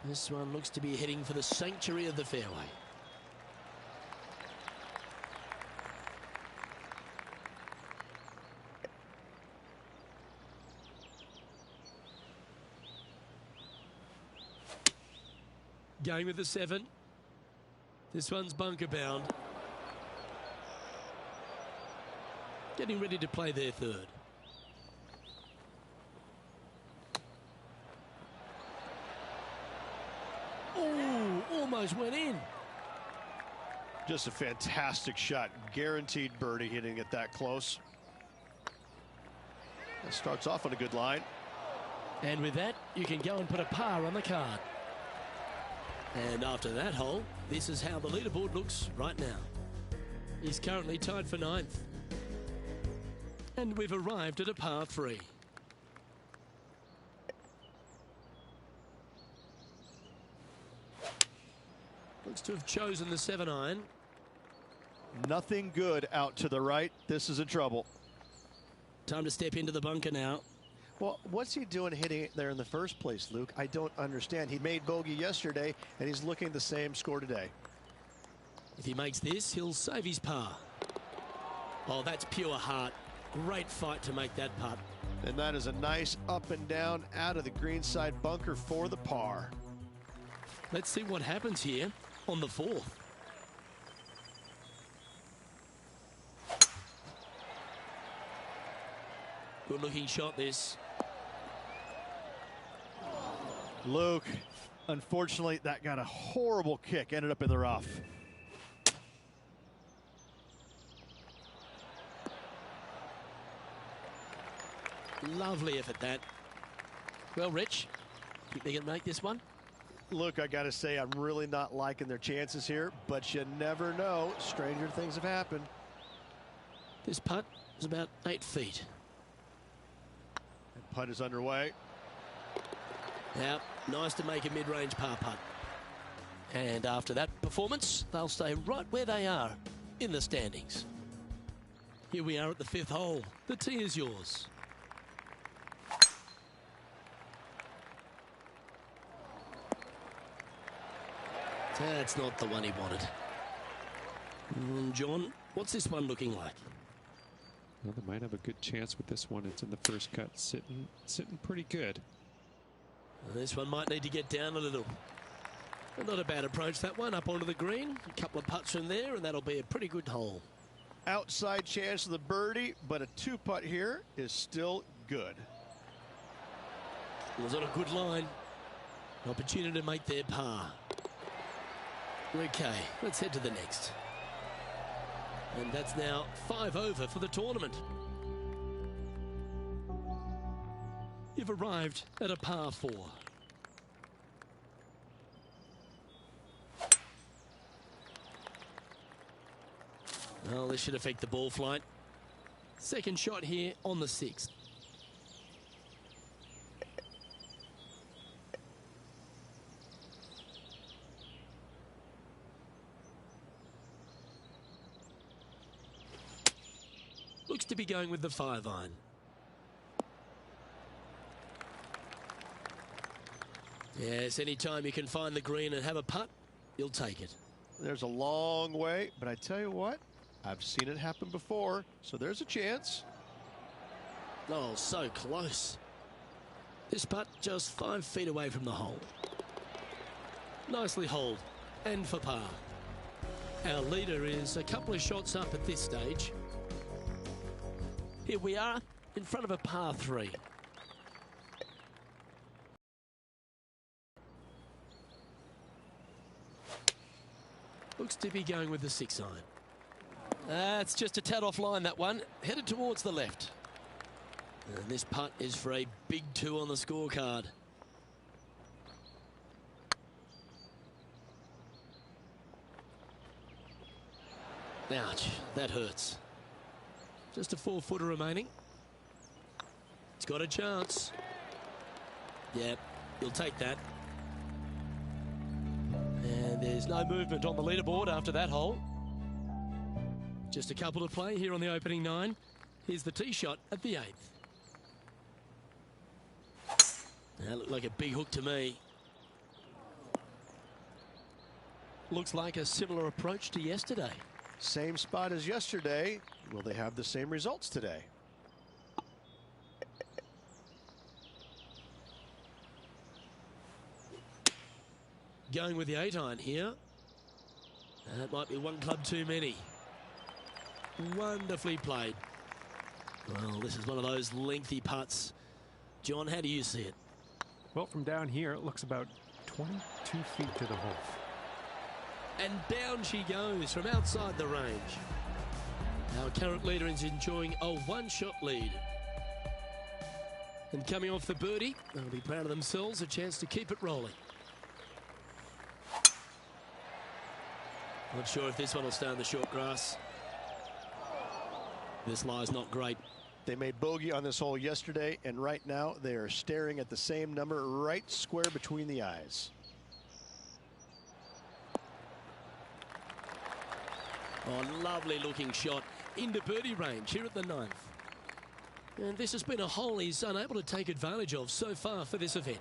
This one looks to be heading for the sanctuary of the fairway. Going with the 7. This one's bunker bound. Getting ready to play their third. Almost went in. Just a fantastic shot. Guaranteed birdie hitting it that close. That starts off on a good line. And with that, you can go and put a par on the card. And after that hole, this is how the leaderboard looks right now. He's currently tied for 9th. And we've arrived at a par 3. Looks to have chosen the 7-iron. Nothing good out to the right. This is in trouble. Time to step into the bunker now. Well, what's he doing hitting it there in the first place, Luke? I don't understand. He made bogey yesterday, and he's looking the same score today. If he makes this, he'll save his par. Oh, that's pure heart. Great fight to make that putt. And that is a nice up and down out of the greenside bunker for the par. Let's see what happens here on the 4th. Good looking shot this. Luke, unfortunately, that got a horrible kick. Ended up in the rough. Lovely effort that. Well, Rich, think they can make this one? Look, I got to say, I'm really not liking their chances here, but you never know. Stranger things have happened. This putt is about 8 feet. That putt is underway. Now, nice to make a mid-range par putt. And after that performance, they'll stay right where they are in the standings. Here we are at the 5th hole. The tee is yours. That's not the one he wanted. John, what's this one looking like? Well, they might have a good chance with this one. It's in the first cut, sitting pretty good. This one might need to get down a little. But not a bad approach, that one, up onto the green. A couple of putts from there, and that'll be a pretty good hole. Outside chance of the birdie, but a 2-putt here is still good. It was on a good line. Opportunity to make their par. Okay, let's head to the next. And that's now 5 over for the tournament. You've arrived at a par 4. Well, this should affect the ball flight. Second shot here on the 6th. Looks to be going with the 5-iron. Yes, anytime you can find the green and have a putt, you'll take it. There's a long way, but I tell you what, I've seen it happen before, so there's a chance. Oh, so close. This putt just 5 feet away from the hole. Nicely holed, and for par. Our leader is a couple of shots up at this stage. Here we are, in front of a par 3. Looks to be going with the 6-iron. It's just a tad off line, that one. Headed towards the left. And this putt is for a big 2 on the scorecard. Ouch, that hurts. Just a 4-footer remaining. It's got a chance. Yep, you'll take that. And there's no movement on the leaderboard after that hole. Just a couple to play here on the opening 9. Here's the tee shot at the 8th. That looked like a big hook to me. Looks like a similar approach to yesterday. Same spot as yesterday. Will they have the same results today? Going with the 8-iron here. That might be one club too many. Wonderfully played. Well, this is one of those lengthy putts. John, how do you see it? Well, from down here, it looks about 22 feet to the hole. And down she goes from outside the range. Our current leader is enjoying a 1-shot lead. And coming off the birdie, they'll be proud of themselves, a chance to keep it rolling. Not sure if this one will stay on the short grass. This lie's not great. They made bogey on this hole yesterday, and right now they are staring at the same number right square between the eyes. Oh, lovely looking shot into birdie range here at the 9th. And this has been a hole he's unable to take advantage of so far for this event.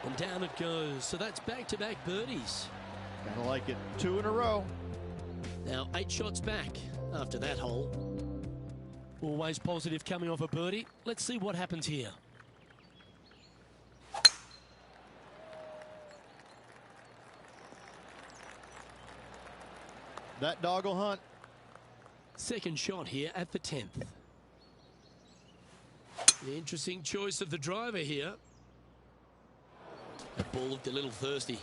And down it goes. So that's back-to-back birdies. Kinda like it. 2 in a row. Now 8 shots back after that hole. Always positive coming off a birdie. Let's see what happens here. That dog will hunt. Second shot here at the 10th. The interesting choice of the driver here. The ball looked a little thirsty.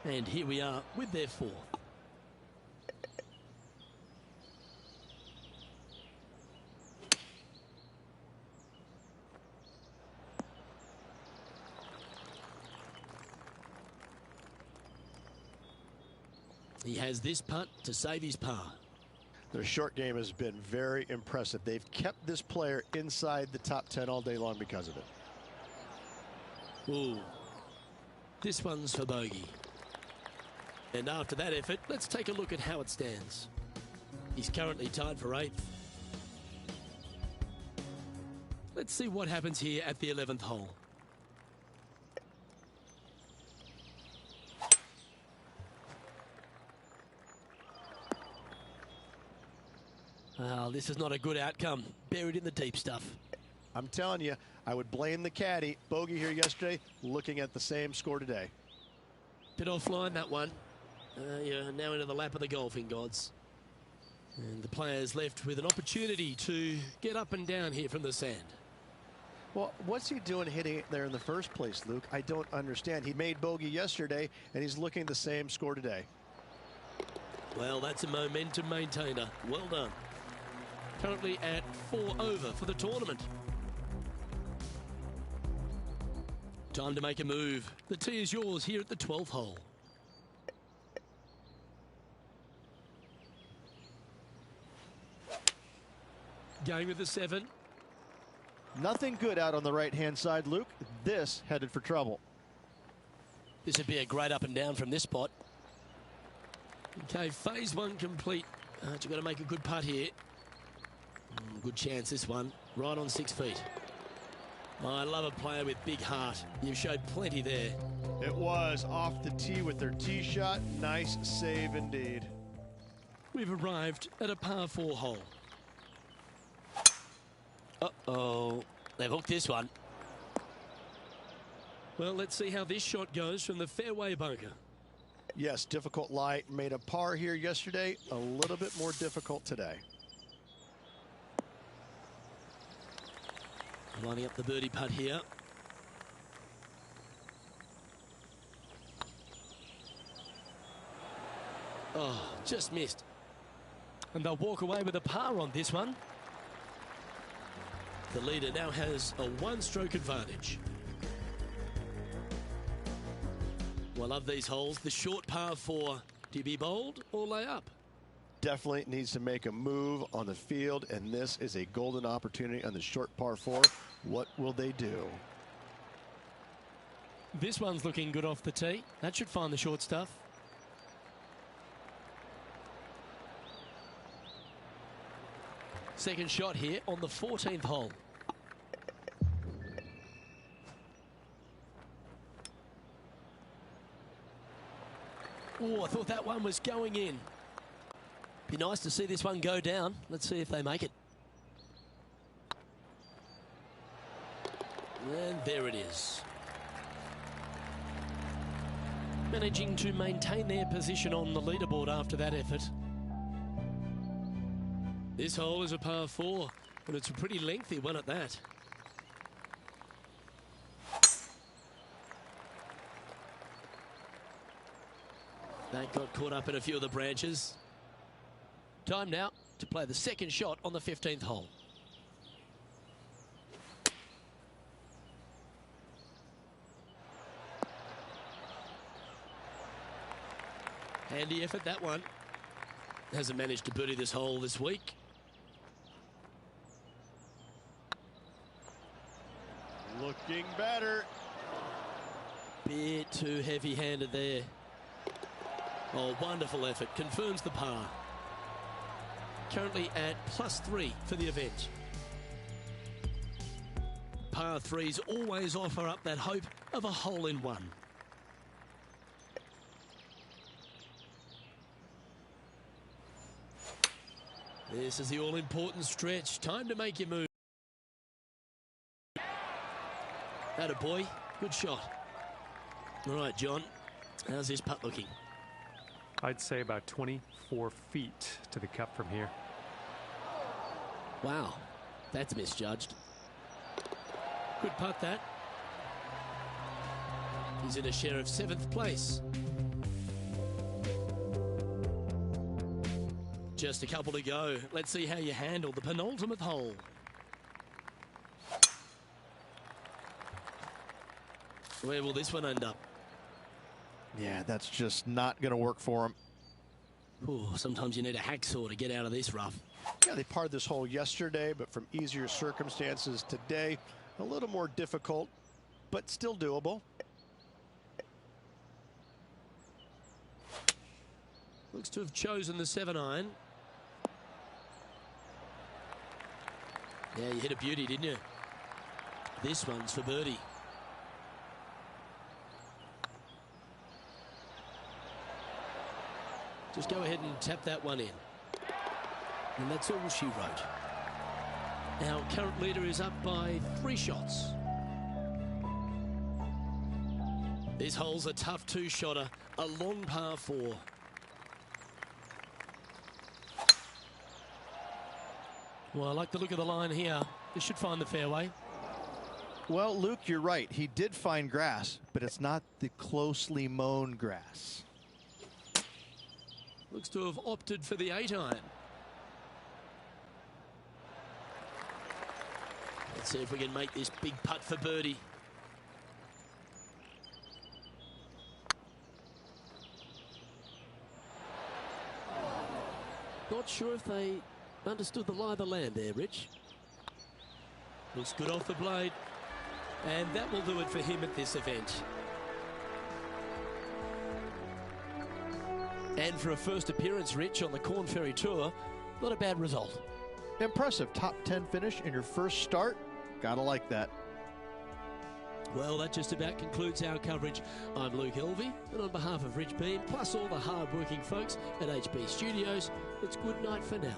And here we are with their 4th. He has this putt to save his par. Their short game has been very impressive. They've kept this player inside the top 10 all day long because of it. Ooh, this one's for bogey. And after that effort, let's take a look at how it stands. He's currently tied for 8th. Let's see what happens here at the 11th hole. Well, this is not a good outcome. Buried in the deep stuff. I'm telling you, I would blame the caddy. Bogey here yesterday, looking at the same score today. Bit offline, that one. You're now into the lap of the golfing gods. And the players left with an opportunity to get up and down here from the sand. Well, what's he doing hitting it there in the first place, Luke? I don't understand. He made bogey yesterday, and he's looking at the same score today. Well, that's a momentum maintainer. Well done. Currently at 4 over for the tournament. Time to make a move. The tee is yours here at the 12th hole. Going with the 7. Nothing good out on the right-hand side, Luke. This headed for trouble. This would be a great up and down from this spot. Okay, phase 1 complete. You've got to make a good putt here. Good chance this one. Right on 6 feet. I love a player with big heart. You've showed plenty there. It was off the tee with their tee shot. Nice save indeed. We've arrived at a par 4 hole. Uh-oh. They've hooked this one. Well, let's see how this shot goes from the fairway bunker. Yes, difficult lie. Made a par here yesterday. A little bit more difficult today. Lining up the birdie putt here. Oh, just missed. And they'll walk away with a par on this one. The leader now has a 1-stroke advantage. Well, I love these holes. The short par 4. Do you be bold or lay up? Definitely needs to make a move on the field, and this is a golden opportunity on the short par 4. What will they do? This one's looking good off the tee. That should find the short stuff. Second shot here on the 14th hole. Oh, I thought that one was going in. Be nice to see this one go down. Let's see if they make it. And there it is. Managing to maintain their position on the leaderboard after that effort. This hole is a par 4, and it's a pretty lengthy one at that. That got caught up in a few of the branches. Time now to play the second shot on the 15th hole. Handy effort, that one. Hasn't managed to birdie this hole this week. Looking better. Bit too heavy-handed there. Oh, wonderful effort. Confirms the par. Currently at +3 for the event. Par 3s always offer up that hope of a hole-in-one. This is the all-important stretch. Time to make your move. Atta boy. Good shot. All right, John. How's this putt looking? I'd say about 24 feet to the cup from here. Wow, that's misjudged. Good putt, that. He's in a share of 7th place. Just a couple to go. Let's see how you handle the penultimate hole. Where will this one end up? Yeah, that's just not going to work for him. Ooh, sometimes you need a hacksaw to get out of this rough. Yeah, they parred this hole yesterday, but from easier circumstances today, a little more difficult, but still doable. Looks to have chosen the 7-iron. Yeah, you hit a beauty, didn't you? This one's for birdie. Just go ahead and tap that one in. And that's all she wrote. Our current leader is up by 3 shots. This hole's a tough 2-shotter, a long par 4. Well, I like the look of the line here. This should find the fairway. Well, Luke, you're right. He did find grass, but it's not the closely mown grass. Looks to have opted for the 8-iron. Let's see if we can make this big putt for birdie. not sure if they understood the lie of the land there, Rich. Looks good off the blade. And that will do it for him at this event. And for a first appearance, Rich, on the Corn Ferry Tour, not a bad result. Impressive top 10 finish in your first start. Gotta like that. Well, that just about concludes our coverage. I'm Luke Elvey, and on behalf of Rich Beam, plus all the hard-working folks at HB Studios, it's good night for now.